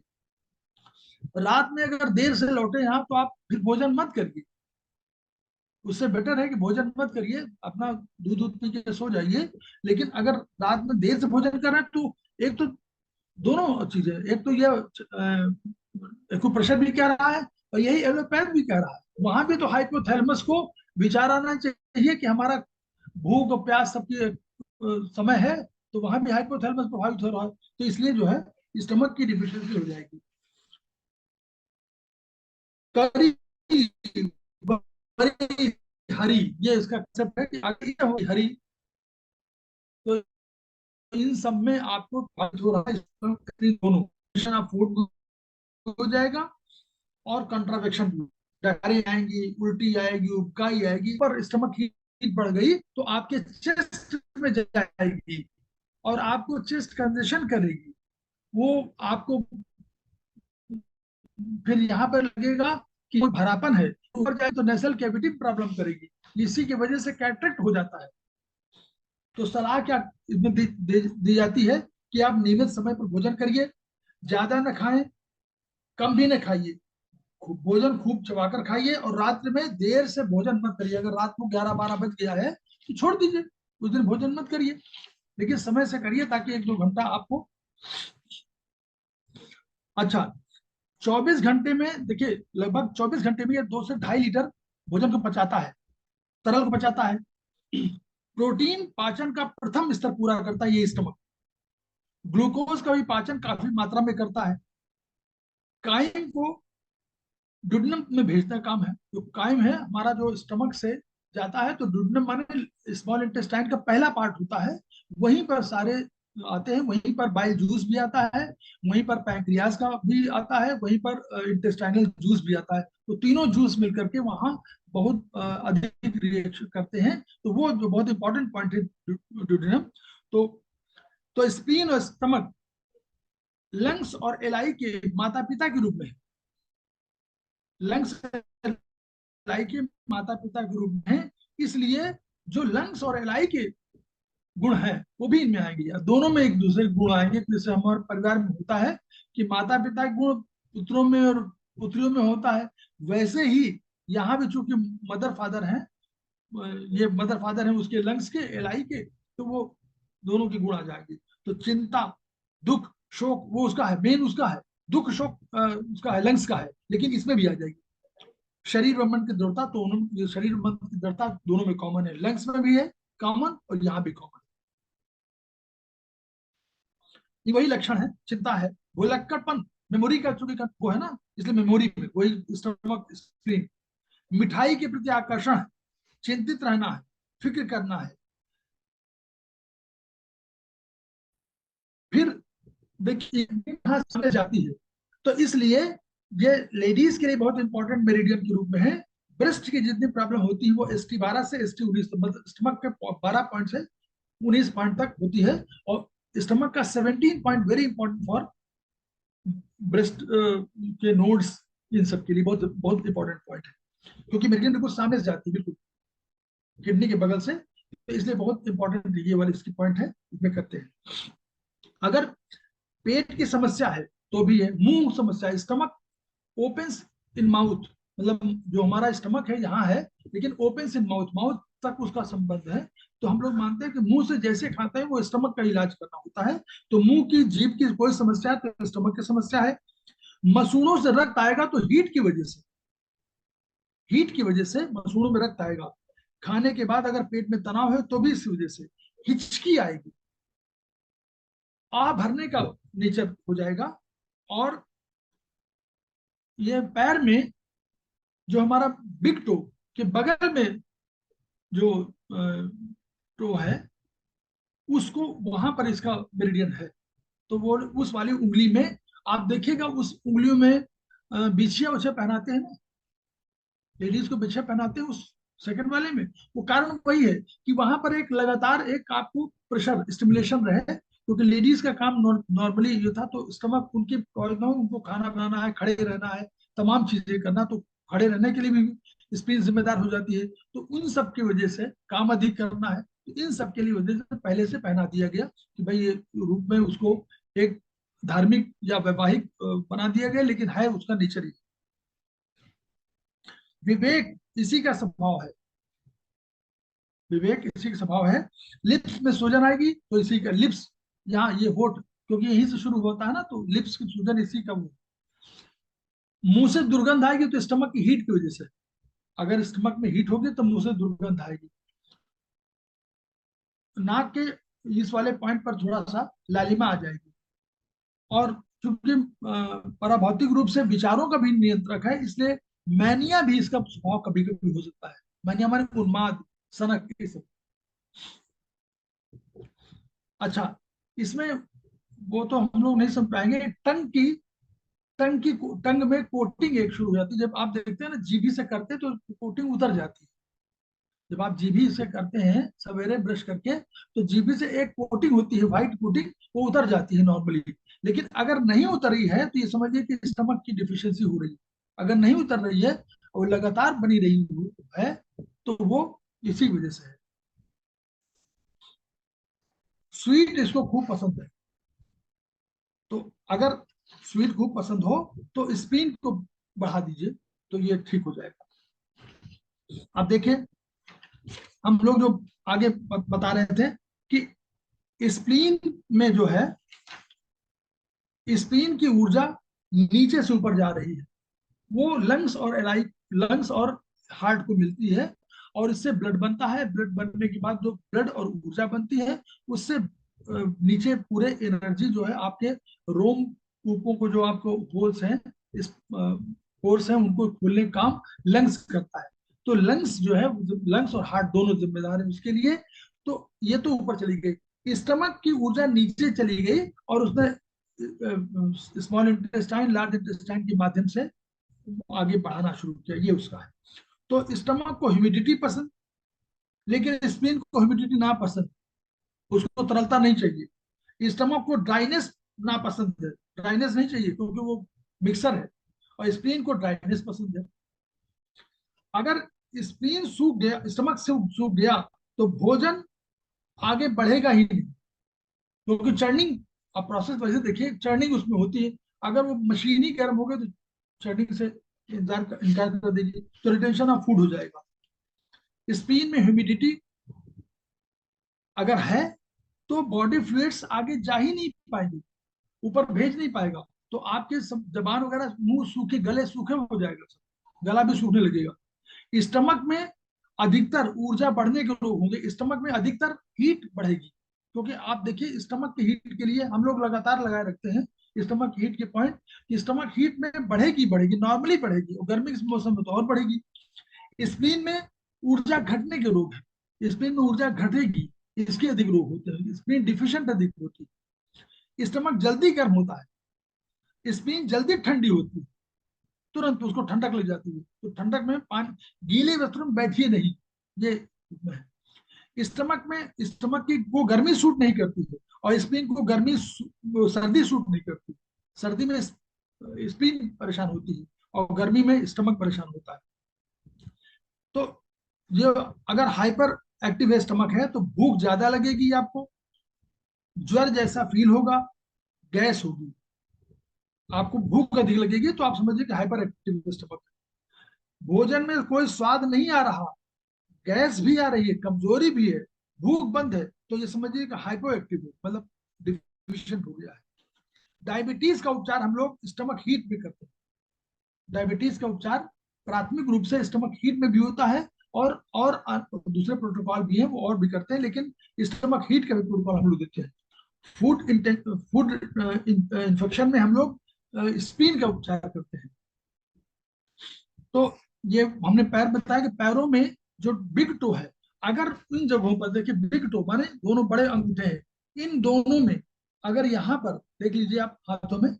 रात में अगर देर से लौटे यहाँ तो आप फिर भोजन मत करिए, उससे बेटर है कि भोजन मत करिए, अपना दूध दूध पी के सो जाइए। लेकिन अगर रात में देर से भोजन कर रहे हैं तो एक तो दोनों चीजें, एक तो ये एक्यूप्रेशर भी कह रहा है और यही एलोपैथ भी कह रहा है, वहां भी तो हाइपोथैलेमस को विचार आना चाहिए कि हमारा भूख और प्यास सबकी समय है, तो वहां भी हाइपोथैलेमस प्रभावित हो रहा है, तो इसलिए जो है स्टमक की डिफिशियंसी हो जाएगी। करी, बड़ी, हरी, ये इसका कंसेप्ट है कि अगर ये हो हरी तो इन सब में आपको फायदा हो रहा है, दोनों फूड हो जाएगा और कंट्रावेक्शन भी, डकारी आएंगी, उल्टी आएगी, उबकाई आएगी, पर स्टमक हीट बढ़ गई तो आपके चेस्ट में जाएगी और आपको चेस्ट कंजेशन करेगी। वो आपको फिर यहाँ पर लगेगा कि कोई भरापन है, ऊपर जाए तो नेसल कैविटी प्रॉब्लम करेगी, इसी की वजह से कैटरेक्ट हो जाता है। तो सलाह क्या इसमें दी जाती है कि आप नियमित समय पर भोजन करिए, ज्यादा न खाएं, कम भी न खाइए, भोजन खूब चबाकर खाइए और रात्रि में देर से भोजन मत करिए। अगर रात को 11-12 बज गया है तो छोड़ दीजिए, उस दिन भोजन मत करिए, लेकिन समय से करिए ताकि 1-2 घंटा आपको। अच्छा, 24 घंटे में देखिए, लगभग 24 घंटे में ये 2 से 2.5 लीटर भोजन को पचाता है, तरल को पचाता है। प्रोटीन पाचन का प्रथम स्तर पूरा करता है ये स्टमक। ग्लूकोज का भी पाचन काफी मात्रा में करता है। काइम को डुडनम में भेजने का काम है। जो काइम है हमारा, जो स्टमक से जाता है, तो डुडनम माने स्मॉल इंटेस्टाइन का पहला पार्ट होता है, वहीं पर सारे आते हैं, वहीं पर बाइल जूस भी आता है, वहीं पर पैंक्रियाज का भी आता है, वहीं पर इंटेस्टाइनल जूस भी आता है। तो तीनों जूस मिलकर के वहां बहुत अधिक रिएक्शन करते हैं। तो वो जो बहुत इंपॉर्टेंट पॉइंट है डुडेनम। तो स्प्लीन और स्टमक लंग्स और एलाई के माता पिता के रूप में, लंग्स एलाई के माता पिता के रूप में है, इसलिए जो लंग्स और एलाई के गुण हैं वो भी इनमें आएंगे, या दोनों में एक दूसरे के गुण आएंगे। जैसे हमारे परिवार में होता है कि माता पिता के गुण पुत्रों में और पुत्रियों में होता है, वैसे ही यहाँ भी चूंकि मदर फादर हैं, ये मदर फादर हैं उसके लंग्स के, एलाई के, तो वो दोनों के गुण आ जाएंगे। तो चिंता, दुख, शोक वो उसका है, मेन उसका है, दुख शोक उसका है, लंग्स का है, लेकिन इसमें भी आ जाएगी। शरीर व मन की दृढ़ता, तो शरीर मन की दृढ़ता दोनों में कॉमन है, लंग्स में भी है कॉमन और यहाँ भी कॉमन। ये वही लक्षण है, चिंता है, भुलक्कड़पन, मेमोरी का चूंकि वो है ना, इसलिए मेमोरी में वही स्टमक स्क्रीन। मिठाई के प्रति आकर्षण, चिंतित रहना है, फिक्र करना है। फिर देखिए कहाँ समझ जाती है, तो इसलिए ये लेडीज के लिए बहुत इंपॉर्टेंट मेरिडियन के रूप में है। ब्रेस्ट की जितनी प्रॉब्लम होती है वो ST12 से ST19, मतलब स्टमक के 12 पॉइंट से 19 पॉइंट तक होती है, और स्टमक का 17 point very important for breast के नोड्स, इन सब के लिए बहुत बहुत इंपॉर्टेंट पॉइंट है, क्योंकि मेरिडियन बिल्कुल सामने से जाती है, बिल्कुल किडनी के बगल से, तो इसलिए बहुत इंपॉर्टेंट ये वाले इसकी पॉइंट है, इसमें करते हैं। अगर पेट की समस्या है तो भी है, मुंह समस्या है, स्टमक ओपन्स इन माउथ, मतलब जो हमारा स्टमक है यहाँ है, लेकिन ओपन्स इन माउथ, माउथ तक उसका संबंध है, तो हम लोग मानते हैं कि मुंह से जैसे खाता है वो स्टमक का इलाज करना होता है। तो मुंह की जीभ की कोई समस्या है तो स्टमक की समस्या है। मसूड़ों से रक्त आएगा तो हीट की वजह से, हीट की वजह से मसूड़ों में रक्त आएगा। खाने के बाद अगर पेट में तनाव है तो भी इस वजह से हिचकी आएगी, आ भरने का नेचर हो जाएगा। और ये पैर में जो हमारा बिग टो के बगल में जो टो है, उसको वहां पर इसका मेरिडियन है, तो वो उस वाली उंगली में आप देखिएगा, उस उंगलियों में बिछिया उछिया पहनाते हैं ना, लेडीज को बिछिया पहनाते हैं उस सेकंड वाले में। वो कारण वही है कि वहां पर एक लगातार एक आपको प्रेशर स्टिमुलेशन रहे, क्योंकि लेडीज का काम नॉर्मली ये था, तो स्टमक उनकी उनको खाना बनाना है, खड़े रहना है, तमाम चीजें करना, तो खड़े रहने के लिए भी स्प्लीन जिम्मेदार हो जाती है, तो उन सब की वजह से काम अधिक करना है, तो इन सब के लिए वजह से पहले से पहना दिया गया कि भाई ये रूप में उसको एक धार्मिक या वैवाहिक बना दिया गया, लेकिन है उसका नेचर ही। विवेक इसी का स्वभाव है, विवेक इसी का स्वभाव है। लिप्स में सूजन आएगी तो इसी का लिप्स, यहाँ ये होठ, क्योंकि यहीं से शुरू होता है ना, तो लिप्स की सूजन इसी का वो। मुंह से दुर्गंध आएगी तो स्टमक की हीट की वजह से, अगर स्टमक में हीट होगी तो मुंह से दुर्गंध आएगी। नाक के इस वाले पॉइंट पर थोड़ा सा लालिमा आ जाएगी। और चूंकि पराभौतिक रूप से विचारों का भी नियंत्रक है, इसलिए मैनिया भी इसका स्वभाव कभी कभी हो सकता है। मैनिया हमारे उन्माद, सनक, ये सब। अच्छा, इसमें वो तो हम लोग नहीं समझ पाएंगे। टंग में कोटिंग एक शुरू हो जाती है, जब आप देखते हैं ना जीभी से करते हैं तो कोटिंग उतर जाती है। जब आप जीभी से करते हैं सवेरे ब्रश करके, तो जीभी से एक कोटिंग होती है, व्हाइट कोटिंग, वो उतर जाती है नॉर्मली। लेकिन अगर नहीं उतरी है तो ये समझिए कि स्टमक की डिफिशियंसी हो रही है। अगर नहीं उतर रही है और लगातार बनी रही है तो वो इसी वजह से है। स्वीट इसको खूब पसंद है, तो अगर स्वीट खूब पसंद हो तो स्प्लीन को बढ़ा दीजिए, तो ये ठीक हो जाएगा। अब देखिए, हम लोग जो आगे बता रहे थे कि स्प्लीन में जो है, स्प्लीन की ऊर्जा नीचे से ऊपर जा रही है, वो लंग्स और हार्ट को मिलती है, और इससे ब्लड बनता है। ब्लड बनने के बाद जो ब्लड और ऊर्जा बनती है, उससे नीचे पूरे एनर्जी जो है आपके रोम कूपों को, जो आपको होल्स हैं, इस कोर्स हैं, उनको खोलने का काम लंग्स करता है। तो लंग्स जो है, लंग्स और हार्ट दोनों जिम्मेदार है उसके लिए। तो ये तो ऊपर चली गई, स्टमक की ऊर्जा नीचे चली गई, और उसने स्मॉल इंटेस्टाइन लार्ज इंटेस्टाइन के माध्यम से आगे बढ़ाना शुरू किया, ये उसका है। तो स्टमक को ह्यूमिडिटी पसंद, लेकिन स्प्लीन को ह्यूमिडिटी ना पसंद, उसको तरलता नहीं चाहिए। स्टमक को ड्राइनेस ना पसंद है, ड्राइनेस नहीं चाहिए क्योंकि वो मिक्सर है, और स्प्लीन को ड्राइनेस पसंद है। अगर स्प्लीन सूख गया, स्टमक से सूख गया, तो भोजन आगे बढ़ेगा ही नहीं, क्योंकि चर्निंग, अब प्रोसेस वैसे देखिए, चर्निंग उसमें होती है। अगर वो मशीन ही गर्म हो गई तो चर्निंग से इनकार कर देगी, तो रिटेंशन ऑफ फूड हो जाएगा। स्प्लीन में ह्यूमिडिटी अगर है तो बॉडी फ्लूइड्स आगे जा ही नहीं पाएंगे, ऊपर भेज नहीं पाएगा, तो आपके सब जबान वगैरह, मुंह सूखे, गले सूखे हो जाएगा, सब गला भी सूखने लगेगा। स्टमक में अधिकतर ऊर्जा बढ़ने के लोग होंगे, स्टमक में अधिकतर हीट बढ़ेगी, क्योंकि आप देखिए स्टमक की हीट के लिए हम लोग लगातार लगाए रखते हैं स्टमक हीट के पॉइंट, कि स्टमक हीट में बढ़ेगी बढ़ेगी, नॉर्मली बढ़ेगी, और गर्मी के मौसम में तो और बढ़ेगी। स्प्लीन में ऊर्जा घटने के रोग है, स्प्लीन में ऊर्जा घटेगी, इसके अधिक रोग होते हैं, स्प्लीन डिफिशिएंट अधिक होती है। स्टमक जल्दी गर्म होता है, स्प्लीन जल्दी ठंडी होती है, तुरंत उसको ठंडक लग जाती है। तो ठंडक में पानी, गीले वस्त्रों में बैठिए नहीं, ये स्टमक की वो गर्मी सूट नहीं करती है, और स्प्लीन को सर्दी सूट नहीं करती। सर्दी में स्प्लीन परेशान होती है और गर्मी में स्टमक परेशान होता है। तो ये अगर हाइपर एक्टिव स्टमक है तो भूख ज्यादा लगेगी आपको, ज्वर जैसा फील होगा, गैस होगी, आपको भूख अधिक लगेगी, तो आप समझिए कि हाइपर एक्टिव स्टमक है। भोजन में कोई स्वाद नहीं आ रहा, गैस भी आ रही है, कमजोरी भी है, भूख बंद है, तो ये समझिए कि हाइपो एक्टिव है, मतलब डिफिशिएंट हो गया है। डायबिटीज का उपचार हम लोग स्टमक हीट में करते हैं। डायबिटीज का उपचार प्राथमिक रूप से स्टमक हीट में भी होता है, और दूसरे प्रोटोकॉल भी हैं, वो और भी करते हैं, लेकिन स्टमक हीट का भी प्रोटोकॉल हम लोग देते हैं। फूड इन्फेक्शन में हम लोग स्प्लीन का उपचार करते हैं। तो ये हमने पैर बताया कि पैरों में जो बिग टो है, अगर इन जगहों पर देखिए, बिग टो माने दोनों बड़े अंगूठे हैं, इन दोनों में अगर यहाँ पर देख लीजिए आप हाथों में,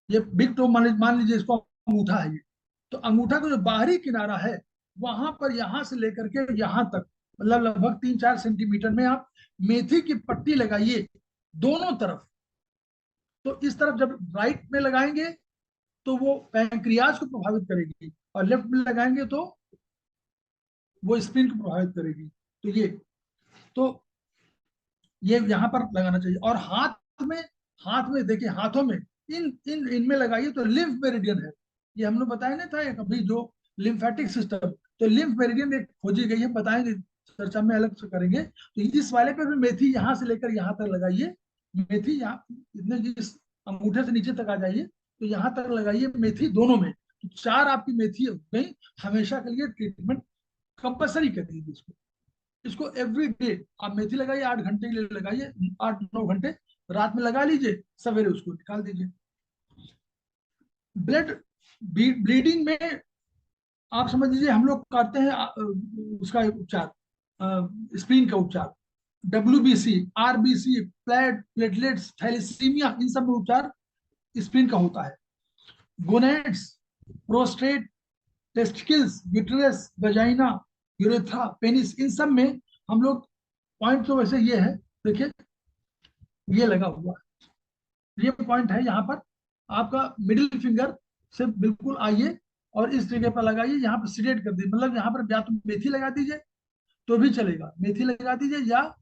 ये बिग टो मान लीजिए इसको अंगूठा है ये, तो अंगूठा का जो बाहरी किनारा है, वहां पर यहाँ से लेकर के यहाँ तक, मतलब लगभग 3-4 सेंटीमीटर में आप मेथी की पट्टी लगाइए दोनों तरफ। तो इस तरफ जब राइट में लगाएंगे तो वो पैंक्रियाज को प्रभावित करेगी, और लेफ्ट में लगाएंगे तो वो स्प्लीन को प्रभावित करेगी। तो ये यहाँ पर लगाना चाहिए। और हाथ में देखिए, हाथों में इनमें लगाइए तो लिम्फ मेरिडियन है, ये हम लोग बताया नहीं था एक अभी, जो लिम्फेटिक सिस्टम, तो लिम्फ मेरिडियन एक खोजी गई है, बताएंगे चर्चा में अलग से करेंगे। तो इस वाले पे भी मेथी यहाँ से लेकर यहाँ तक लगाइए, मेथी यहाँ इतने इस अंगूठे से नीचे तक आ जाइए, तो यहाँ तक लगाइए मेथी दोनों में, तो 4 आपकी मेथी हो गई। हमेशा के लिए ट्रीटमेंट कंपल्सरी कर दीजिए इसको। इसको एवरी डे आप मेथी लगाइए, 8 घंटे के लिए लगाइए, 8-9 घंटे रात में लगा लीजिए, सवेरे उसको निकाल दीजिए। ब्लीडिंग में आप समझ लीजिए हम लोग करते हैं उसका उपचार, स्प्लीन का उपचार, WBC, RBC, प्लेटलेट्स, थैलेसीमिया, इन सब में उपचार स्प्लीन का होता है। Gonads, prostate, testicles, uterus, vagina, urethra, penis, इन सब में हम लोग, पॉइंट तो वैसे ये है, देखिए ये लगा हुआ है, ये पॉइंट है यहाँ पर, आपका मिडिल फिंगर से बिल्कुल आइए और इस जगह पर लगाइए, यहाँ पर सिलेक्ट कर दीजिए, मतलब यहाँ पर या तो मेथी लगा दीजिए तो भी चलेगा, मेथी लगा दीजिए, या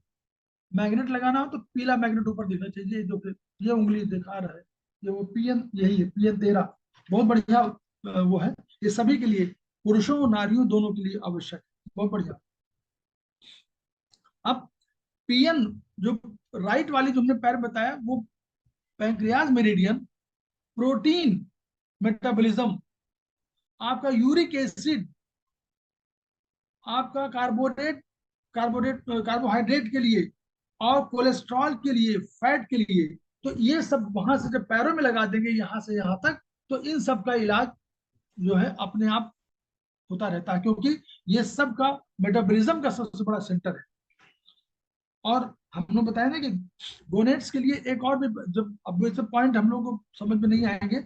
मैग्नेट लगाना हो तो पीला मैग्नेट ऊपर दिखना चाहिए, जो कि ये उंगली दिखा रहा है, ये वो PN, यही है PN13, बहुत बढ़िया वो है, ये सभी के लिए, पुरुषों और नारियों दोनों के लिए आवश्यक है, बहुत बढ़िया। अब PN जो राइट वाली जो हमने पैर बताया, वो पैंक्रियाज मेरिडियन, प्रोटीन मेटाबॉलिज्म, आपका यूरिक एसिड, आपका कार्बोहाइड्रेट के लिए, और कोलेस्ट्रॉल के लिए, फैट के लिए, तो ये सब वहां से जब पैरों में लगा देंगे यहाँ से यहाँ तक, तो इन सब का इलाज जो है अपने आप होता रहता है, क्योंकि ये सब का मेटाबॉलिज्म का सबसे बड़ा सेंटर है। और हम लोग बताया ना कि गोनेट्स के लिए एक और भी, जब अब ये सब पॉइंट हम लोग को समझ में नहीं आएंगे,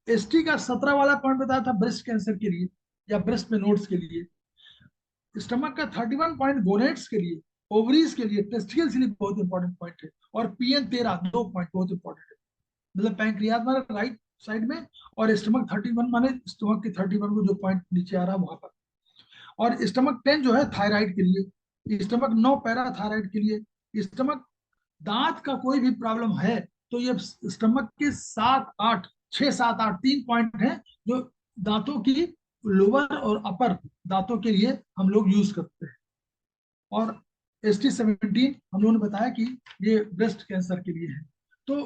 ST का 17 वाला पॉइंट बताया था ब्रेस्ट कैंसर के लिए या ब्रेस्ट में नोड्स के लिए, स्टमक का 31 पॉइंट गोनेट्स के लिए, ओवरीज के लिए, टेस्टिकल्स के लिए बहुत इंपॉर्टेंट पॉइंट है, और PN13 2 पॉइंट बहुत इंपॉर्टेंट है, मतलब पैंक्रियाज माने राइट साइड में, और स्टमक 31 माने स्टमक के 31 को जो पॉइंट नीचे आ रहा है वहां पर, और स्टमक 10 जो है थायराइड के लिए, स्टमक 9 पैराथायराइड के लिए। स्टमक दांत का कोई भी प्रॉब्लम है तो ये स्टमक के 7-8 3 पॉइंट हैं, जो दांतों की लोअर और अपर दांतों के लिए हम लोग यूज करते हैं। और ST17 हम लोगों ने बताया कि ये ब्रेस्ट कैंसर के लिए है। तो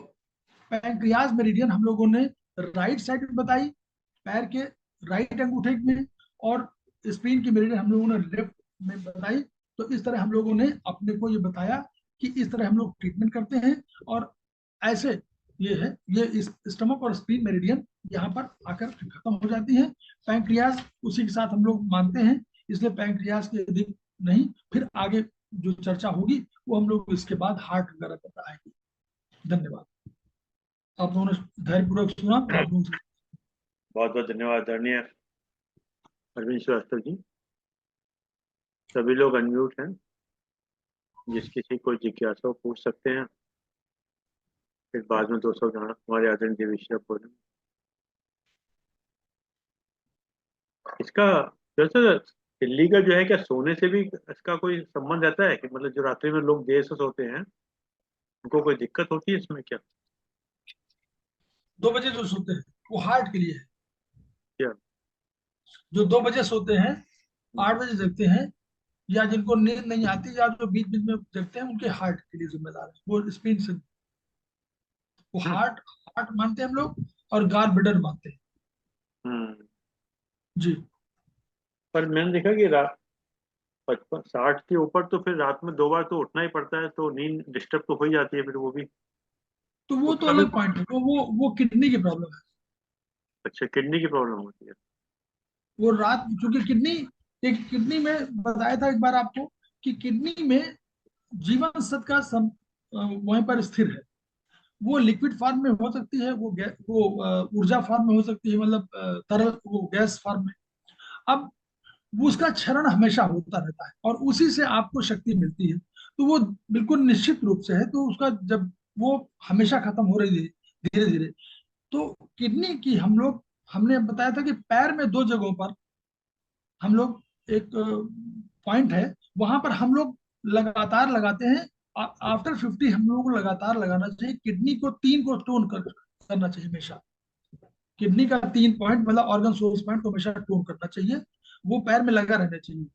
पैंक्रियाज मेरिडियन हम लोगों ने राइट साइड में बताई, पैर के राइट अंगूठे में, और स्प्लीन की मेरिडियन हम लोगों ने लेफ्ट में बताई। तो इस तरह हम लोगों ने अपने को ये बताया कि इस तरह हम लोग ट्रीटमेंट करते हैं, और ऐसे ये है, ये इस स्टमक और स्प्लीन मेरिडियन यहाँ पर आकर खत्म हो जाती है। पैंक्रियाज उसी के साथ हम लोग मानते हैं, इसलिए पैंक्रियाज के अधिक नहीं, फिर आगे जो चर्चा होगी वो हम लोग इसके बाद हार्ट वगैरह बताएंगे। धन्यवाद। आप लोगों ने धैर्यपूर्वक सुना, तो आप लोगों से बहुत बहुत धन्यवाद आदरणीय अरविंद श्रीवास्तव जी। सभी लोग अनम्यूट हैं, जिस किसी को जिज्ञासा हो पूछ सकते हैं। फिर बाद में 200 हमारे आदरणीय देवेश्वर बोले। इसका वैसे दिल्ली का जो है, क्या सोने से भी इसका कोई संबंध रहता है कि मतलब जो रात्रि में लोग देर से सोते हैं उनको कोई दिक्कत होती है इसमें क्या? 2 बजे जो सोते हैं वो हार्ट के लिए है। क्या? जो 2 बजे सोते हैं, 8 बजे जगते हैं, या जिनको नींद नहीं आती या जो बीच बीच में जगते हैं, उनके हार्ट के लिए जिम्मेदार है वो स्पिन से। वो हम्म। हार्ट हार्ट मानते हैं हम लोग, और गार बिडर मानते हैं। हम्म। जी। पर मैंने देखा कि रात 55-60 के ऊपर तो फिर रात में 2 बार तो उठना ही पड़ता है, तो नींद डिस्टर्ब तो हो ही जाती है फिर वो भी। तो वो तो उसका भी। अलग पॉइंट है, वो किडनी की प्रॉब्लम है। अच्छा, किडनी की प्रॉब्लम होती है। वो रात, क्योंकि किडनी, एक किडनी में बताया था एक बार आपको कि किडनी में जीवन सत्व का वहीं पर स्थिर है। वो लिक्विड फॉर्म में हो सकती है, वो ऊर्जा फॉर्म में हो सकती है, मतलब तरल, वो गैस फॉर्म में। अब वो उसका क्षरण हमेशा होता रहता है और उसी से आपको शक्ति मिलती है। तो वो बिल्कुल निश्चित रूप से है, तो उसका जब वो हमेशा खत्म हो रही है धीरे धीरे, तो किडनी की हमने बताया था कि पैर में 2 जगहों पर हम लोग, एक पॉइंट है, वहां पर हम लोग लगातार लगाते हैं। आफ्टर 50 हम लोगों को लगातार लगाना चाहिए। किडनी को 3 को टोन करना चाहिए हमेशा। किडनी का 3 पॉइंट, मतलब ऑर्गन सोर्स पॉइंट को हमेशा टोन करना चाहिए। वो पैर में लगा रहना चाहिए।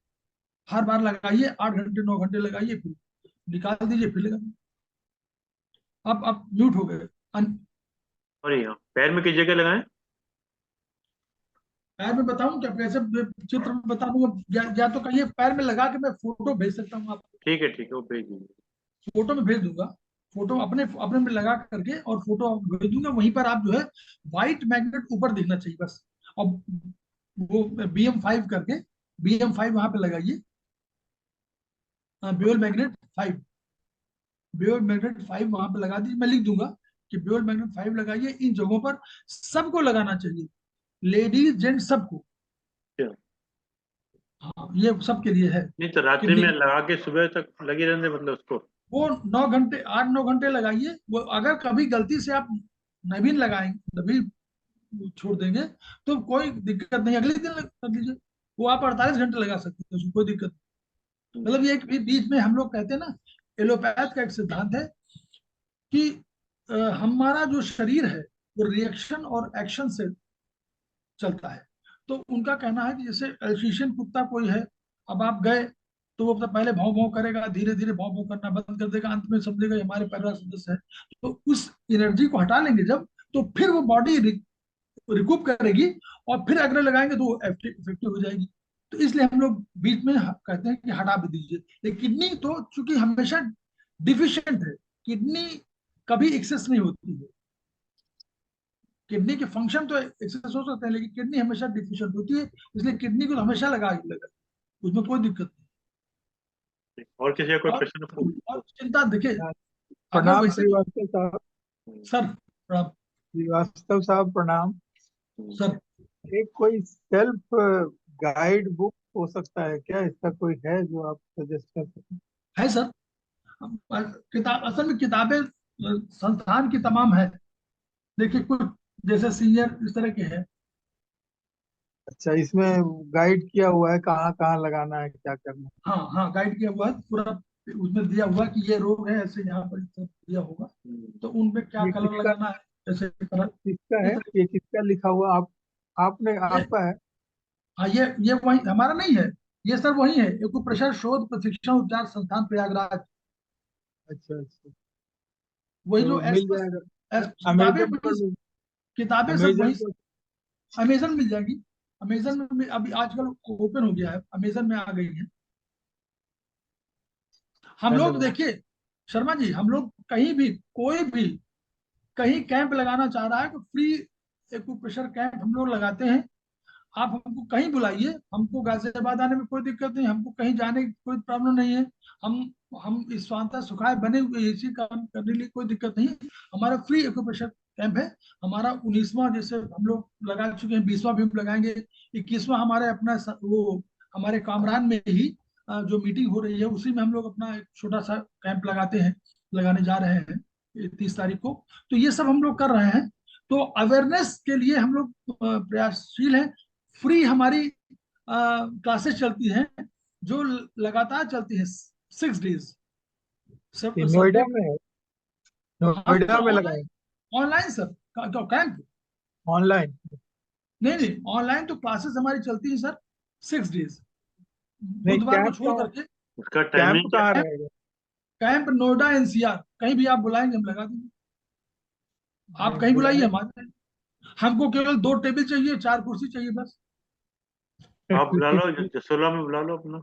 हर बार लगाइए, 8 घंटे 9 घंटे लगाइए, फिर निकाल दीजिए, फिर लगा। अब म्यूट हो गए। और यहाँ पैर में किस जगह लगाएं? पैर में बताऊं क्या, कैसे चित्र में बता दूंगा, या तो कहिए पैर में लगा के मैं फोटो भेज सकता हूँ आपको। ठीक है, वो भेज दीजिए। फोटो में भेज दूंगा। फोटो अपने अपने में लगा करके और फोटो भेज दूंगा। वहीं पर आप जो है, व्हाइट मैग्नेट ऊपर दिखना चाहिए बस। और वो BM5 करके, BM5 वहां पे लगाइए। ब्यूल मैग्नेट 5, ब्यूल मैग्नेट 5 वहां पे लगा दीजिए। मैं लिख दूंगा कि ब्यूल मैग्नेट 5 लगाइए इन जगहों पर। सबको लगाना चाहिए, लेडीज जेंट सबको। अच्छा। हाँ, ये सबके लिए है। नहीं तो रात्रि किडनी, में लगा के सुबह तक लगे रहने मतलब उसको। वो 9 घंटे, 8 9 घंटे लगाइए। वो अगर कभी गलती से आप नवीन लगाएंगे, नवीन छोड़ देंगे, तो कोई दिक्कत नहीं, अगले दिन कर लीजिए। वो आप 48 घंटे लगा सकते हैं, उसमें कोई दिक्कत नहीं। हम्म। मतलब ये एक बीच में हम लोग कहते हैं ना, एलोपैथ का एक सिद्धांत है कि हमारा जो शरीर है वो रिएक्शन और एक्शन से चलता है। तो उनका कहना है कि जैसे एल्सीशियन कुत्ता कोई है, अब आप गए तो वो तो पहले भौं भौं करेगा, धीरे धीरे भौं भौं करना बंद कर देगा, अंत में समझेगा ये हमारे परिवार सदस्य है। तो उस एनर्जी को हटा लेंगे जब, तो फिर वो बॉडी रिकूप करेगी, और फिर अगले लगाएंगे तो वो इफेक्टिव हो जाएगी। तो इसलिए हम लोग बीच में कहते हैं कि हटा भी दीजिए। लेकिन किडनी तो चूंकि हमेशा डिफिशियंट है, किडनी कभी एक्सेस नहीं होती है। किडनी के फंक्शन तो एक्सेस हो सकते हैं, लेकिन किडनी हमेशा डिफिशिएंट होती है। इसलिए किडनी को हमेशा लगा, उसमें कोई दिक्कत और किसी का कोई नहीं। प्रश्न और पूछ? चिंता देखिए, अगर प्रणाम वैसे तो, श्रीवास्तव साहब। हम्म। सर प्रणाम। श्रीवास्तव साहब प्रणाम। हम्म। सर एक कोई सेल्फ गाइड बुक हो सकता है क्या? इसका कोई है जो आप सजेस्ट कर सकें? है सर। किताब, असल में किताबें संस्थान की तमाम है। देखिए कुछ जैसे सीनियर इस तरह के हैं। अच्छा, इसमें गाइड किया हुआ है कहाँ कहाँ लगाना है, क्या करना है? हाँ हाँ, गाइड किया हुआ है पूरा। उसमें दिया हुआ है कि ये रोग है, ऐसे यहाँ पर इस तरह दिया होगा, हम्म। तो उनमें क्या ये कलर किसका लगाना है, ऐसे कलर, किसका इस है? तरह। ये किसका लिखा हुआ? आप आपने ये, आपका है? हाँ, ये वही हमारा नहीं है। ये सर वही है, एकुप्रेशर शोध प्रशिक्षण उपचार संस्थान प्रयागराज। अच्छा अच्छा। वही जो तो मिल जाएगा किताबें अमेजन वही, पर? किताबें सब अमेजन वही। पर? अमेजन मिल जाएगी। अमेजन में अभी आजकल ओपन हो गया है, अमेजन में आ गई है। हम लोग धन्यवाद। देखिए शर्मा जी, हम लोग कहीं भी, कोई भी कहीं कैंप लगाना चाह रहा है तो फ्री एक्यूप्रेशर कैंप हम लोग लगाते हैं। आप हमको कहीं बुलाइए, हमको गाजियाबाद आने में कोई दिक्कत नहीं, हमको कहीं जाने की कोई प्रॉब्लम नहीं है। हम हम इस स्वांता सुखाए बने हुए, इसी काम करने के लिए कोई दिक्कत नहीं। हमारा फ्री एक्यूप्रेशर कैंप है। हमारा 19वां जैसे हम लोग लगा चुके हैं, 20वां भी हम लगाएंगे। 21वां हमारे अपना वो हमारे कामरान में ही जो मीटिंग हो रही है उसी में हम लोग अपना एक छोटा सा कैंप लगाने जा रहे हैं 30 तारीख को। तो ये सब हम लोग कर रहे हैं। तो अवेयरनेस के लिए हम लोग प्रयासशील हैं। फ्री हमारी क्लासेस चलती हैं जो लगातार चलती है 6 डेज ये संडे। नोएडा में है, हाँ नोएडा सर, में ऑनलाइन, लगाए ऑनलाइन सर कैंप। ऑनलाइन? नहीं नहीं, ऑनलाइन तो क्लासेस हमारी चलती है सर 6 डेज, नहीं, बुधवार को छोड़ करके। उसका कैंप टाइमिंग क्या कहाँ है? रहेगा? कैंप नोएडा एनसीआर, कहीं भी आप बुलाएंगे हम लगा देंगे। आप नहीं, कहीं बुलाइए बुलाने हम आ जाएंगे। हमको केवल 2 टेबल चाहिए, 4 कुर्सी चाहिए बस। आप बुला लो, जसोला में बुला लो अपना।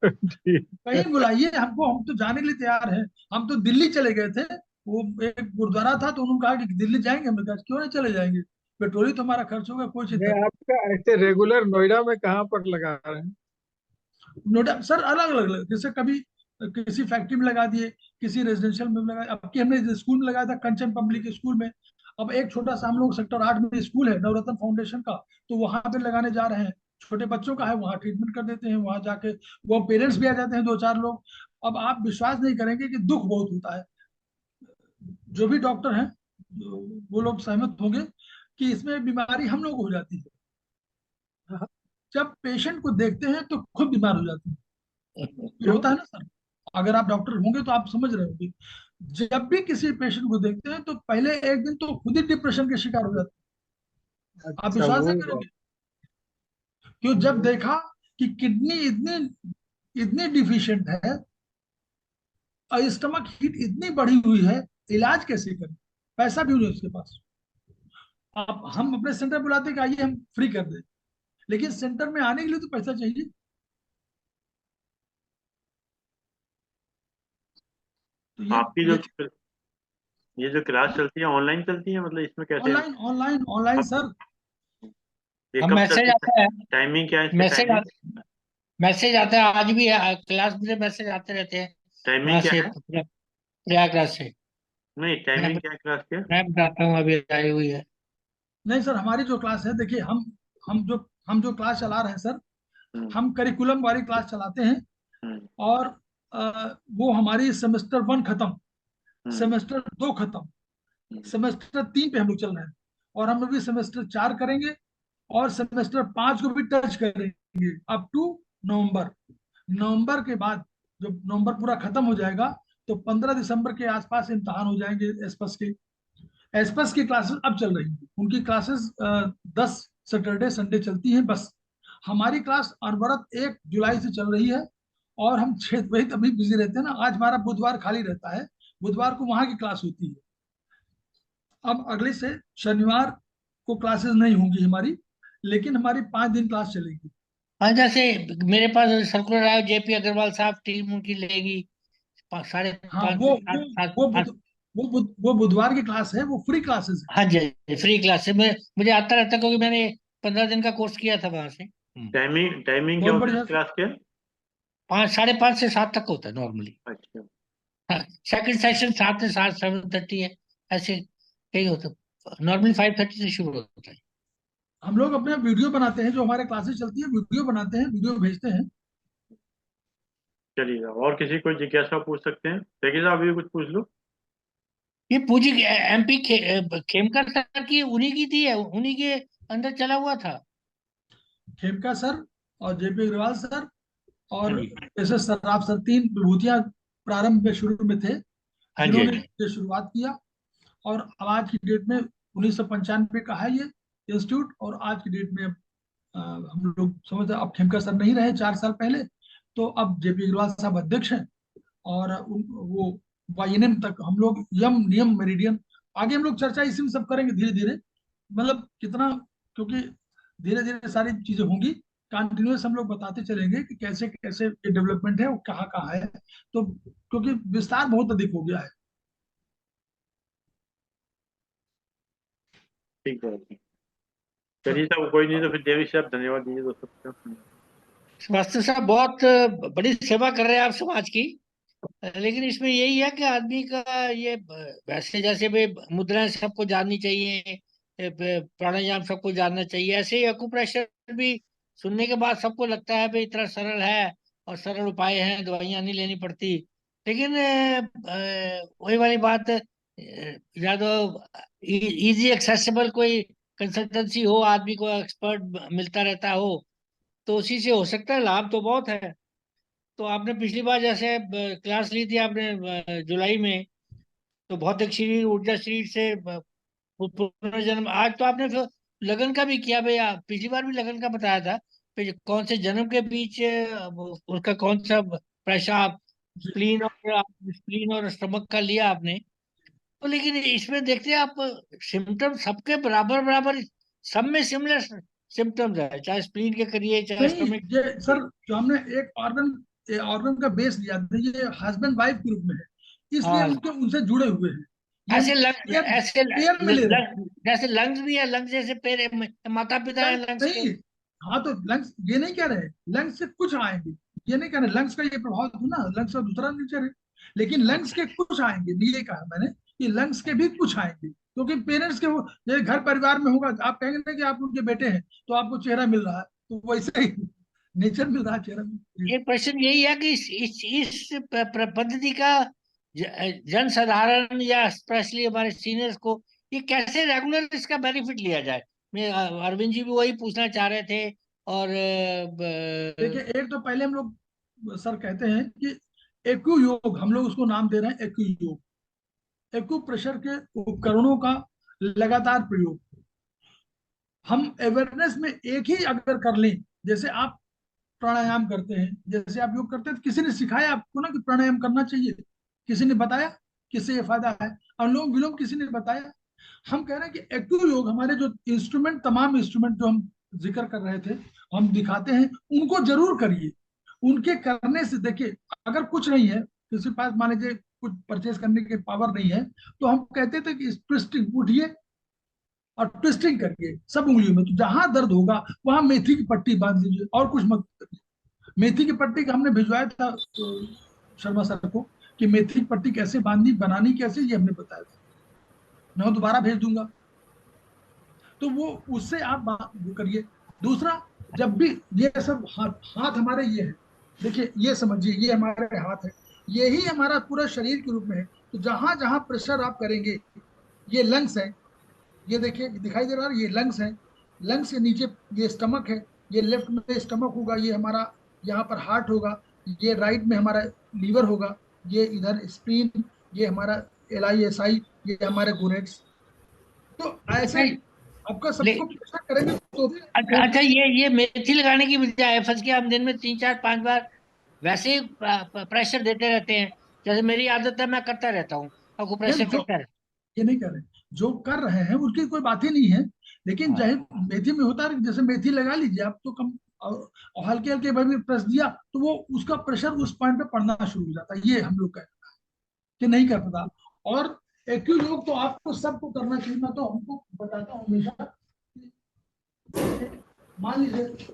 ठीक है। कहीं बुलाइए हमको, हम तो जाने के लिए तैयार हैं। हम तो दिल्ली चले गए थे, वो एक गुरुद्वारा था तो उन्होंने कहा कि दिल्ली जाएंगे। हमने कहा क्यों नहीं चले जाएंगे, पेट्रोल ही तो हमारा खर्च होगा, कोई चिंता नहीं, नहीं। आपका ऐसे रेगुलर नोएडा में कहाँ पर लगा रहे हैं? नोएडा सर अलग अलग, जैसे कभी किसी फैक्ट्री में लगा दिए, किसी रेजिडेंशियल में लगा। अब की हमने स्कूल में लगाया था, कंचन पब्लिक स्कूल में। अब एक छोटा सा हम लोग सेक्टर 8 में स्कूल है नवरत्न फाउंडेशन का, तो वहां पे लगाने जा रहे हैं। छोटे बच्चों का है, वहां ट्रीटमेंट कर देते हैं, वहां जाके वो पेरेंट्स भी आ जाते हैं 2-4 लोग। अब आप विश्वास नहीं करेंगे कि दुख बहुत होता है। जो भी डॉक्टर हैं वो लोग सहमत होंगे कि इसमें बीमारी हम लोग को हो जाती है। जब पेशेंट को देखते हैं तो खुद बीमार हो जाते हैं। ये होता है ना सर, अगर आप डॉक्टर होंगे तो आप समझ रहे होंगे। जब भी किसी पेशेंट को देखते हैं तो पहले एक दिन तो खुद ही डिप्रेशन के शिकार हो जाते हैं। आप अच्छा, विश्वास वो नहीं बात। करेंगे, क्यों जब देखा कि किडनी इतनी इतनी डिफिशिएंट है और स्टमक हीट इतनी बढ़ी हुई है, इलाज कैसे करें, पैसा भी नहीं उसके पास। आप हम अपने सेंटर बुलाते कि आइए हम फ्री कर दें, लेकिन सेंटर में आने के लिए तो पैसा चाहिए। तो आपकी ये ये जो क्लास चलती है ऑनलाइन चलती है, मतलब इसमें कैसे? ऑनलाइन ऑनलाइन ऑनलाइन अब सर। ये अब कब मैसेज चलती है? आता है, टाइमिंग क्या है इसकी? मैसेज टाइमिंग मैसेज आता है। आज भी क्लास में मैसेज आते रहते हैं वहां टाइमिंग क्या से, है? प्रयागराज से। नहीं, मैं टाइमिंग क्या है क्लास के? मैं बताता हूँ, अभी आई हुई है। नहीं सर, हमारी जो क्लास है, देखिए हम जो क्लास चला रहे हैं सर, हम्म। हम करिकुलम वाली क्लास चलाते हैं। हम्म। और वो हमारी सेमेस्टर 1 खत्म, हम्म। सेमेस्टर 2 खत्म, हम्म। सेमेस्टर 3 पे हम लोग चल रहे हैं। और हम अभी सेमेस्टर 4 करेंगे और सेमेस्टर 5 को भी टच करेंगे अप टू नवंबर। नवंबर के बाद जब नवंबर पूरा खत्म हो जाएगा तो 15 दिसंबर के आसपास इम्तहान हो जाएंगे एसपस के। एसपस की क्लासेस अब चल रही हैं, उनकी क्लासेस 10 सैटरडे संडे चलती हैं बस। हमारी क्लास अनवरत 1 जुलाई से चल रही है। और हम 6 वही तभी बिजी रहते हैं ना, आज हमारा बुधवार खाली रहता है, बुधवार को वहां की क्लास होती है। अब अगले से शनिवार को क्लासेस नहीं होंगी हमारी, लेकिन हमारी 5 दिन क्लास चलेगी। हाँ, जैसे मेरे पास सर्कुलर आया, जेपी अग्रवाल साहब टीम उनकी लेगी साढ़े हाँ, पाँच से सात सात वो सात। बुध, वो बुधवार की क्लास है, वो फ्री क्लासेस है। हाँ जी, फ्री क्लास से मुझे आता रहता है, क्योंकि मैंने 15 दिन का कोर्स किया था वहां से। टाइमिंग क्या बहुत होती है बढ़िया इस सर। क्लास के? 5, 5:30 से 7 तक होता है नॉर्मली। अच्छा। हाँ, सेकंड सेशन 7 से 7, 7:30 है, ऐसे यही होता है। नॉर्मली 5:30 से शुरू होता है। हम लोग अपने वीडियो बनाते हैं, जो हमारे क्लासेस चलती है वीडियो बनाते हैं, वीडियो भेजते हैं। चलिएगा, और किसी कोई जिज्ञासा पूछ सकते हैं? देखिए साहब, अभी कुछ पूछ लो। ये पूजी एमपी खेमकर सर की, उन्हीं की थी, उन्हीं के अंदर चला हुआ था। खेमका सर और जेपी अग्रवाल सर हाँ और जी, ऐसे सराफ सर, 3 विभूतियां प्रारंभ में शुरू में थे हाँ जी, हाँ जिन्होंने जी। ये शुरुआत किया। और अब आज की डेट में 1995 का है ये इंस्टीट्यूट, और आज की डेट में हम लोग समझते हैं अब खेमका सर नहीं रहे 4 साल पहले, तो अब जेपी अग्रवाल साहब अध्यक्ष हैं। और वो वाईएनएम तक हम लोग यम नियम मेरिडियन, आगे हम लोग चर्चा इसी में सब करेंगे धीरे धीरे। मतलब कितना, क्योंकि धीरे धीरे सारी चीजें होंगी, कंटिन्यूस हम लोग बताते चलेंगे कि कैसे कैसे ये डेवलपमेंट है, वो कहाँ कहाँ है। तो क्योंकि विस्तार बहुत अधिक हो गया है। ठीक है। चलिए साहब, कोई नहीं तो फिर देवी साहब धन्यवाद दीजिए दोस्तों। श्रीवास्तव साहब बहुत बड़ी सेवा कर रहे हैं आप समाज की। लेकिन इसमें यही है कि आदमी का ये वैसे जैसे भी मुद्राएं सबको जाननी चाहिए, प्राणायाम सबको जानना चाहिए, ऐसे ही एक्यूप्रेशर भी सुनने के बाद सबको लगता है भाई इतना सरल है और सरल उपाय हैं, दवाइयां नहीं लेनी पड़ती। लेकिन वही वाली बात, या तो इजी एक्सेसिबल कोई कंसल्टेंसी हो, आदमी को एक्सपर्ट मिलता रहता हो, तो उसी से हो सकता है। लाभ तो बहुत है। तो आपने पिछली बार जैसे क्लास ली थी आपने जुलाई में, तो भौतिक शरीर ऊर्जा शरीर से पुनर्जन्म, आज तो आपने फिर लगन का भी किया भाई। पिछली बार भी लगन का बताया था, फिर कौन से जन्म के बीच उसका कौन सा पेशाब, जी स्प्लीन और स्टमक का लिया आपने। तो लेकिन इसमें देखते हैं आप, सिम्टम सबके बराबर बराबर, सब में सिमिलर सिम्टम्स है, चाहे स्प्लीन के करिए चाहे नहीं, स्टमक। ये सर जो हमने एक ऑर्गन का बेस लिया था, ये हस्बैंड वाइफ ग्रुप में है, इसलिए हाँ, उनके उनसे जुड़े हुए हैं। ये हम ऐसे लंग पेयर ऐसे पेयर में ले रहे हैं। जैसे लंग्स भी है, लंग्स जैसे पेड़ माता पिता है लंग्स लंग्स के। नहीं, हाँ तो लंग्स ये नहीं कह रहे, लंग्स से कुछ आएंगे, ये नहीं कह रहे लंग्स का ये प्रभाव तो ना, लंग्स का दूसरा नेचर है, लेकिन लंग्स अच्छा, के कुछ आएंगे, ये कहा मैंने कि लंग्स के भी कुछ आएंगे, क्योंकि पेरेंट्स के वो जैसे घर परिवार में होगा, आप कहेंगे ना कि आप उनके बेटे हैं तो आपको चेहरा मिल रहा है, तो वैसे ही नेचर मिल रहा है, चेहरा मिल एक प्रश्न यही है कि इस पद्धति का जन साधारण या स्पेशली हमारे सीनियर्स को ये कैसे रेगुलर इसका बेनिफिट लिया जाए। मैं अरविंद जी भी वही पूछना चाह रहे थे। और देखिए, एक तो पहले हम लोग सर कहते हैं कि एक्यू योग, हम लोग उसको नाम दे रहे हैं एक्यू योग, एक्यू प्रेशर के उपकरणों का लगातार प्रयोग। हम अवेयरनेस में एक ही अगर कर लें, जैसे आप प्राणायाम करते हैं, जैसे आप योग करते हैं, तो किसी ने सिखाया आपको ना कि प्राणायाम करना चाहिए, किसी ने बताया, किससे ये फायदा है, अनुलोम विलोम किसी ने बताया। हम कह रहे हैं कि एक्टिव योग हमारे जो इंस्ट्रूमेंट, तमाम इंस्ट्रूमेंट जो हम जिक्र कर रहे थे, हम दिखाते हैं, उनको जरूर करिए। उनके करने से देखिए, अगर कुछ नहीं है, किसी के पास मान लीजिए कुछ परचेज करने की पावर नहीं है, तो हम कहते थे कि ट्विस्टिंग उठिए और ट्विस्टिंग करिए सब उंगलियों में, तो जहां दर्द होगा वहां मेथी की पट्टी बांध लीजिए और कुछ मत करिए। मेथी की पट्टी का हमने भिजवाया था शर्मा सर को, कि मेथी की पट्टी कैसे बांधनी, बनानी कैसे, ये हमने बताया था, मैं दोबारा भेज दूंगा। तो वो उससे आप वो करिए। दूसरा, जब भी ये सब हाथ हाथ हमारे ये है, देखिए ये समझिए, ये हमारे हाथ है, यही हमारा पूरा शरीर के रूप में है। तो जहां जहां प्रेशर आप करेंगे, ये लंग्स है, ये देखिए दिखाई दे रहा है, ये लंग्स है, लंग्स के नीचे ये स्टमक है, ये लेफ्ट में स्टमक होगा, ये हमारा यहाँ पर हार्ट होगा, ये राइट में हमारा लीवर होगा, ये इधर स्प्लीन, ये हमारा LISI, ये हमारे गोनेड्स। तो ऐसे अच्छा, आपका ले सबको प्रेशर करेंगे तो भी अच्छा अच्छा, ये मेथी लगाने की बजाय फंस के हम दिन में 3 4 5 बार वैसे ही प्रेशर देते रहते हैं। जैसे मेरी आदत है, मैं करता रहता हूँ, आपको नहीं, प्रेशर जो करता रहता ये नहीं कर रहे, जो कर रहे हैं उनकी कोई बात ही नहीं है, लेकिन हूँ। चाहे मेथी में होता है, जैसे मेथी लगा लीजिए आप तो कम, और हल्के हल्के भाई भी प्रेस दिया तो वो उसका प्रेशर उस पॉइंट पे पड़ना शुरू हो जाता है, ये हम लोग कहते हैं कि नहीं कर पाता। और एक्यू योग तो आपको सबको करना चाहिए, मैं तो हमको बताता हूँ हमेशा, मान लीजिए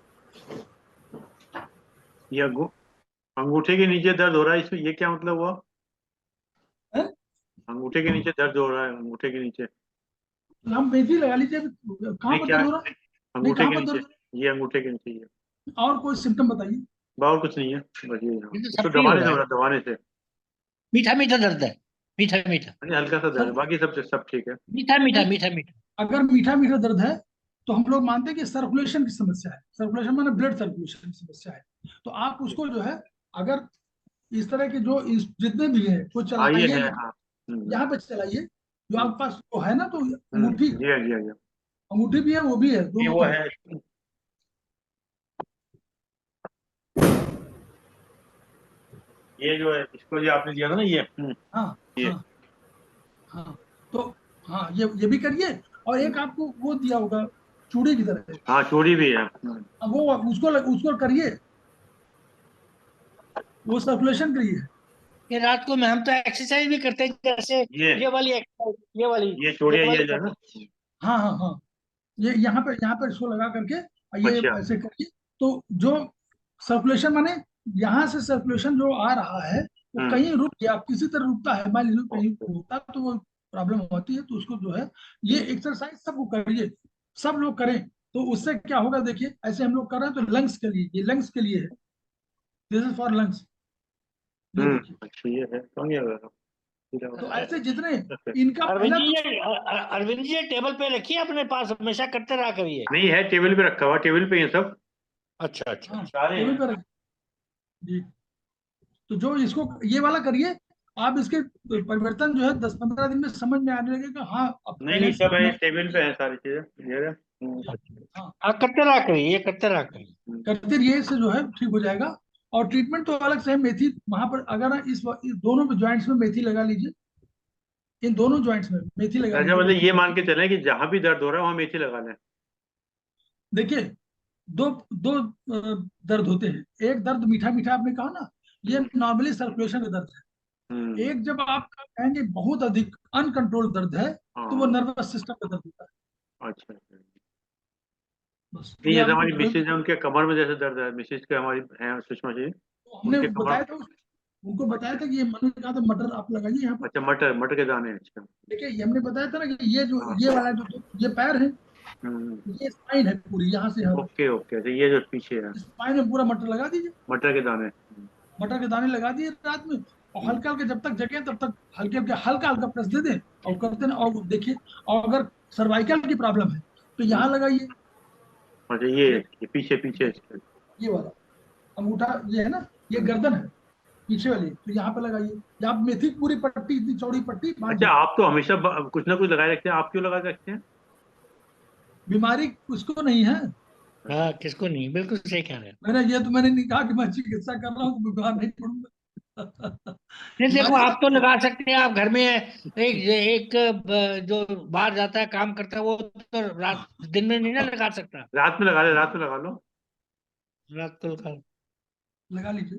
ये अंगूठे के नीचे दर्द हो रहा है, इसमें ये क्या मतलब हुआ? है, अंगूठे के नीचे दर्द हो रहा है, अंगूठे के नीचे? हम मेथी लगा लीजिए, कहाँ नहीं, पर क्या दर्द हो रहा है, नहीं अंगूठे कहाँ के पर नीचे? दर्द हो ये अंगूठे के नीचे, ये रहा है, और कोई सिम्टम बताइए। और कुछ नहीं है, बस ये यहाँ ये तो इसको सबसे ही हो दबाने से रहा हो है, रहा है, दबाने से। मीठा मीठा दर्द है, मीठा मीठा यानी हल्का सा दर्द है, सर बाकी सब ठीक है। मीठा मीठा नहीं, मीठा मीठा। अगर मीठा मीठा दर्द है तो हम लोग मानते हैं कि सर्कुलेशन की समस्या है, सर्कुलेशन माने ब्लड सर्कुलेशन की समस्या है। तो आप उसको जो है, अगर इस तरह के जो जितने भी है वो हाँ ये चलाइए, है, यहाँ हाँ। यहाँ पे चलाइए, जो हम्म, आपके पास वो है ना, तो अंगूठी, जी हाँ, जी हाँ, जी हाँ। अंगूठी भी है, वो भी है, ये दोनों वो तरफ। है। ये जो है, इसको जो आपने दिया था ना, ये हाँ ये हाँ हाँ, तो हाँ ये भी करिए, और एक आपको वो दिया होगा चूड़ी की तरह, हाँ, चूड़ी भी है। अब वो उसको करिए, वो सर्कुलेशन करिए। ये रात को में हम तो एक्सरसाइज भी करते हैं, जैसे ये ये वाली एक्सरसाइज, ये वाली, ये चूड़ियाँ, ये ये वाली जो है ना। हाँ हाँ हाँ हाँ, ये यहाँ पे इसको लगा करके, और ये अच्छा। ऐसे करिए, तो जो सर्कुलेशन माने यहाँ से सर्कुलेशन जो आ रहा है, वो कहीं रुक गया, किसी तरह रुकता है, मान लीजिए कहीं होता तो वो प्रॉब्लम होती है, तो उसको जो है ये एक्सरसाइज सबको करिए, सब लोग करें, तो उससे क्या होगा देखिए, ऐसे हम लोग कर रहे हैं तो लंग्स के लिए, ये लंग्स के लिए है, दिस इज फॉर लंग्स, ये देखिए। अच्छा ये है तो नहीं होगा तो ऐसे जितने इनका अरविंद पहला जी तो ये अरविंद जी ये टेबल पे रखिए अपने पास, हमेशा करते रहा करिए। नहीं है, टेबल पे रखा हुआ, टेबल पे ही है सब अच्छा अच्छा। हाँ, सारे टेबल हैं। पे रख जी। तो जो इसको ये वाला करिए, आप इसके परिवर्तन जो है 10-15 दिन में समझ में आने लगेगा। हाँ, अब नहीं पहले नहीं, से सब है, मैं टेबल पे है सारी चीजें क्लियर है। हाँ हाँ करते रहा करिए, ये करते रहा करिए। करते रहिए, से जो है ठीक हो जाएगा। और ट्रीटमेंट तो अलग से है, मेथी वहां पर अगर इस दोनों जॉइंट्स में मेथी लगा लीजिए, इन दोनों जॉइंट्स में मेथी लगा अच्छा लीजिए, मतलब मेथी ये मान मेथी। के चलें कि जहां भी दर्द हो रहा है वहां मेथी लगा लें। देखिए, दो दो दर्द होते हैं, एक दर्द मीठा मीठा आपने कहा ना, ये हम्म नॉर्मली सर्कुलेशन का दर्द है। हम्म, एक जब आप कहेंगे बहुत अधिक अनकंट्रोल दर्द है, तो वो हाँ नर्वस सिस्टम का दर्द होता है। अच्छा अच्छा। बस नहीं ये जैसे आपको हमारी मिसेज है, उनके कमर में जैसे दर्द है, मिसेज के हमारी है सुषमा जी, तो हमने उनके कमर। बताया था उनको बताया था कि ये मैंने कहा था मटर आप लगाइए यहाँ पर। अच्छा मटर, मटर के दाने, अच्छा। देखिए, ये हमने बताया था ना कि ये जो हाँ ये वाला जो ये पैर है, हम्म, ये स्पाइन है पूरी, यहाँ से यहाँ तक ओके ओके, तो ये जो पीछे है स्पाइन में पूरा मटर लगा दीजिए। मटर के दाने। मटर के दाने लगा दिए रात में, और हम्म, हल्का हल्का जब तक जगे तब तक हल्के हल्के हल्का हल्का प्रेस दे दें, और करते ना, और देखिए। और अगर सर्वाइकल की प्रॉब्लम है तो यहाँ हम्म, लगाइए, अच्छा ये ये पीछे पीछे देखिए, इसके। ये वाला अंगूठा ये है ना, ये हम्म, गर्दन है पीछे वाली, तो यहाँ पे लगाइए, या आप मेथी की पूरी पट्टी, इतनी चौड़ी पट्टी बांध अच्छा दीजिए। आप तो हमेशा कुछ ना कुछ लगाए रखते हैं, आप क्यों लगा के रखते हैं? बीमारी उसको नहीं है। हाँ किसको नहीं, बिल्कुल सही कह रहे हैं। मैंने नहीं कहा कि मैं चिकित्सा कर रहा हूँ तो बीमार नहीं पड़ूंगा। नहीं देखो, बीमारी आप तो तो लगा सकते हैं, आप घर में एक एक जो बाहर जाता है काम करता है वो तो रात दिन में नहीं ना लगा सकता, रात में लगा ले, रात में लगा लो। रात को लगा। लगा लीजिए,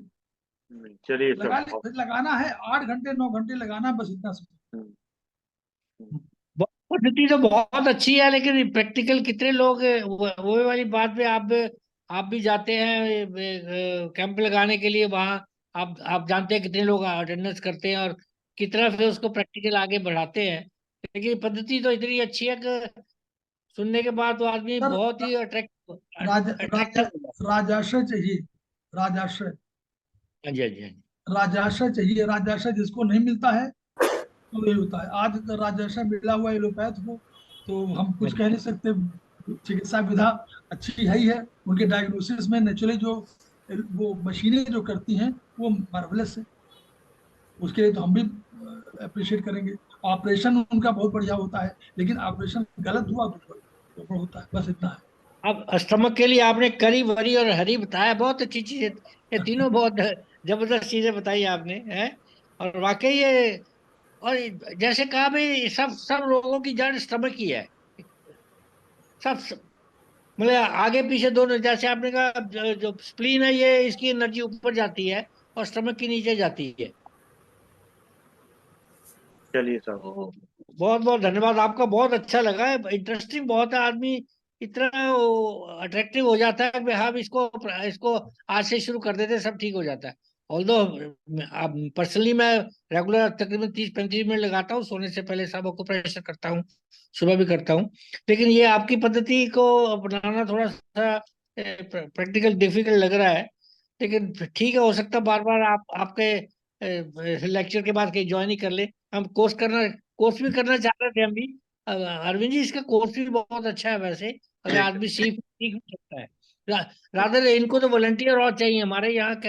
चलिए लगा सब ली, लगाना है 8 घंटे 9 घंटे लगाना है, बस इतना सब। हम्म, हम्म, पद्धति तो बहुत अच्छी है, लेकिन प्रैक्टिकल कितने लोग वो वाली बात पे आप भी जाते हैं कैंप लगाने के लिए वहाँ, आप जानते हैं कितने लोग अटेंडेंस करते हैं और कितना फिर उसको प्रैक्टिकल आगे बढ़ाते हैं। लेकिन पद्धति तो इतनी अच्छी है कि सुनने के बाद तो आदमी सर, बहुत ही अट्रैक्ट राजा अट्रैक्टिव हो जाता राजाश्रय चाहिए, राजाश्रय, है। हाँ जी हाँ जी हाँ जी। राजाश्रय चाहिए, राजाश्रय जिसको नहीं मिलता है तो ये होता है। आज तो राजाश्रय मिला हुआ एलोपैथ को, तो हम हाँ कुछ जी। कह नहीं सकते, चिकित्सा विधा अच्छी है ही है, उनके डायग्नोसिस में नेचुरली जो वो मशीनें जो करती हैं वो मार्वलस है, उसके लिए तो हम भी अप्रिशिएट करेंगे। ऑपरेशन उनका बहुत बढ़िया होता है, लेकिन ऑपरेशन गलत हुआ तो गड़बड़ होता है, बस इतना अब स्टमक के लिए आपने करी वरी और हरी बताया, बहुत अच्छी चीज है। ये तीनों बहुत जबरदस्त चीजें बताई आपने हैं। और वाकई ये, और जैसे कहा भाई, सब सब रोगों की जड़ स्टमक ही है। सब मतलब आगे पीछे दोनों, जैसे आपने कहा जो स्प्लीन है ये, इसकी एनर्जी ऊपर जाती है और स्टमक की नीचे जाती है। चलिए साहब। तो बहुत बहुत धन्यवाद आपका, बहुत अच्छा लगा है, इंटरेस्टिंग बहुत है। आदमी इतना अट्रैक्टिव हो जाता है कि हाँ इसको इसको आज से शुरू कर देते हैं, सब ठीक हो जाता है। ऑल्दो पर्सनली मैं रेगुलर तकरीबन 30-35 मिनट लगाता हूँ सोने से पहले, सब को प्रेशर करता हूँ, सुबह भी करता हूँ। लेकिन ये आपकी पद्धति को अपनाना थोड़ा सा प्रैक्टिकल डिफिकल्ट लग रहा है, लेकिन ठीक है, हो सकता है बार बार आप आपके लेक्चर के बाद कहीं ज्वाइन ही कर ले। हम कोर्स भी करना चाह रहे थे हम भी। अरविंद जी इसका कोर्स भी बहुत अच्छा है वैसे, अगर आदमी सीख सीख भी सकता है। रादर इनको तो वॉलंटियर और चाहिए हमारे यहाँ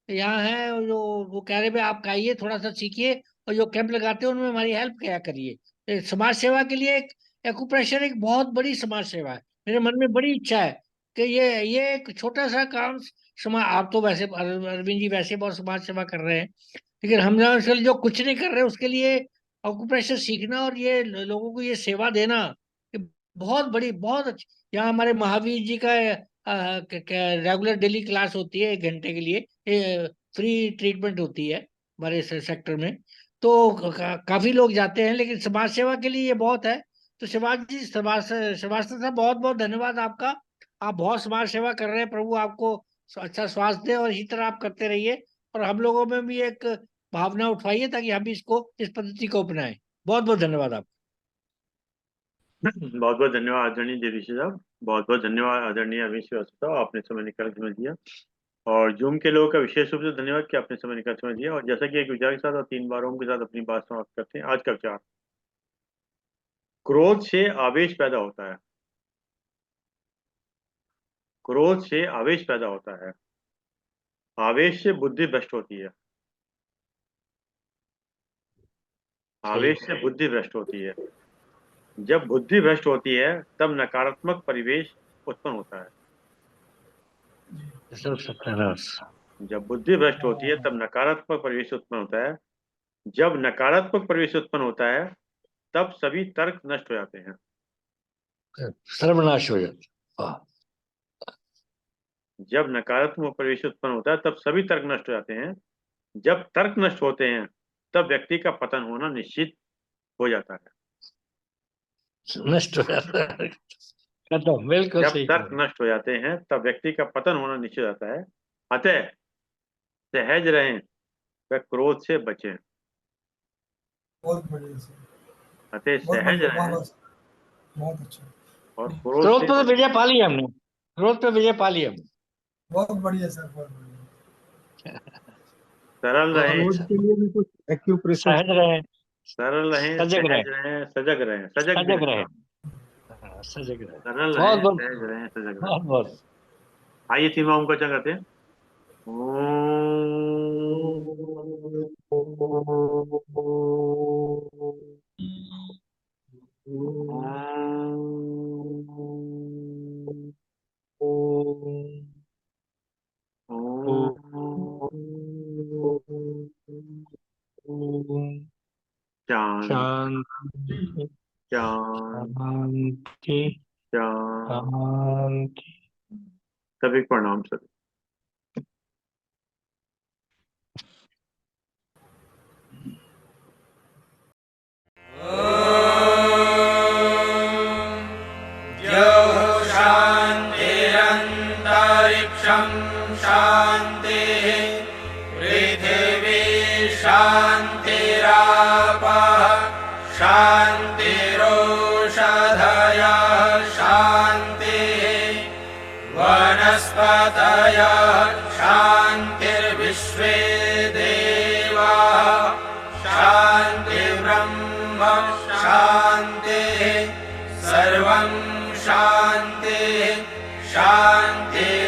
यहाँ है जो, वो कह रहे भाई आप आइए थोड़ा सा सीखिए, और जो कैंप लगाते हैं उनमें हमारी हेल्प किया करिए। समाज सेवा के लिए एक एक्यूप्रेशर एक बहुत बड़ी समाज सेवा है। मेरे मन में बड़ी इच्छा है कि ये एक छोटा सा काम, समाज, आप तो वैसे अरविंद जी वैसे बहुत समाज सेवा कर रहे हैं, लेकिन हम दरअसल जो कुछ नहीं कर रहे उसके लिए ऑक्यूपेशन सीखना और ये लोगों को ये सेवा देना, ये बहुत बड़ी, बहुत अच्छी। यहाँ हमारे महावीर जी का रेगुलर डेली क्लास होती है 1 घंटे के लिए, फ्री ट्रीटमेंट होती है हमारे सेक्टर में। तो काफी लोग जाते हैं, लेकिन समाज सेवा के लिए ये बहुत है। तो शिवाजी जी, श्रीवास्तव साहब, बहुत बहुत धन्यवाद आपका। आप बहुत समाज सेवा कर रहे हैं, प्रभु आपको अच्छा स्वास्थ्य दे और इसी तरह आप करते रहिए। और हम लोगों में भी एक भावना उठवाइए ताकि हम इसको, इस पद्धति को अपनाएं। बहुत बहुत धन्यवाद आपका। बहुत बहुत धन्यवाद आदरणीय जगदीश साहब, बहुत बहुत धन्यवाद आदरणीय अरविंद श्रीवास्तव साहब, आपने समय निकाल के समय दिया। और जूम के लोगों का विशेष रूप से धन्यवाद कि आपने समय निकाल समय दिया। और जैसा कि एक विचार के साथ और 3 बारों के साथ अपनी बात समाप्त करते हैं, आज का विचार, क्रोध से आवेश पैदा होता है। क्रोध से आवेश पैदा होता है, आवेश से बुद्धि भ्रष्ट होती है, आवेश से बुद्धि भ्रष्ट होती है। जब बुद्धि भ्रष्ट होती है तब नकारात्मक परिवेश उत्पन्न होता है। जब बुद्धि भ्रष्ट होती है तब नकारात्मक परिवेश उत्पन्न होता है। जब नकारात्मक परिवेश उत्पन्न होता है तब सभी तर्क नष्ट हो जाते हैं। सर्वनाश हो जाता। वाह। जब नकारात्मक परिवेश उत्पन्न होता है तब सभी तर्क नष्ट हो जाते हैं। जब तर्क नष्ट होते हैं तब व्यक्ति का पतन होना निश्चित हो जाता है। नष्ट हो जाता है, खत्म, बिल्कुल जब सही तर्क कहा। नष्ट हो जाते हैं तब व्यक्ति का पतन होना निश्चित हो जाता है। अतः सहज रहें व क्रोध से बचें। बहुत बढ़िया सर, अतः बहुत सहज बढ़िया, रहें बहुत अच्छा, और क्रोध क्रोध से पे तो बचें। विजय पा ली हमने, क्रोध पे विजय पा ली हमने। बहुत बढ़िया सर, बहुत बढ़िया। सरल बहुत रहें, अच्छा। के लिए भी कुछ एक्यूप्रेशर सहज रहे, सरल रहें, सजग रहे, सहज रहें, सजग रहें, सजग भी सजग रहे, रहें। हाँ, सजग रहे। सरल बहुत रहें, बहुत सहज रहें, सजग रहें। बहुत बहुत आइए तीनों ओम का उच्चारण करते हैं। शांति, शांति, शांति। सभी प्रणाम सर। शान्तिरन्तरिक्षं शान्तिः पृथिवी शान्तिरापः शान्तिरोषधयः शान्तिः वनस्पतयः शान्तिर्विश्वे देवाः शान्तिर्ब्रह्म शान्तिः सर्वं शान्तिः शान्तिः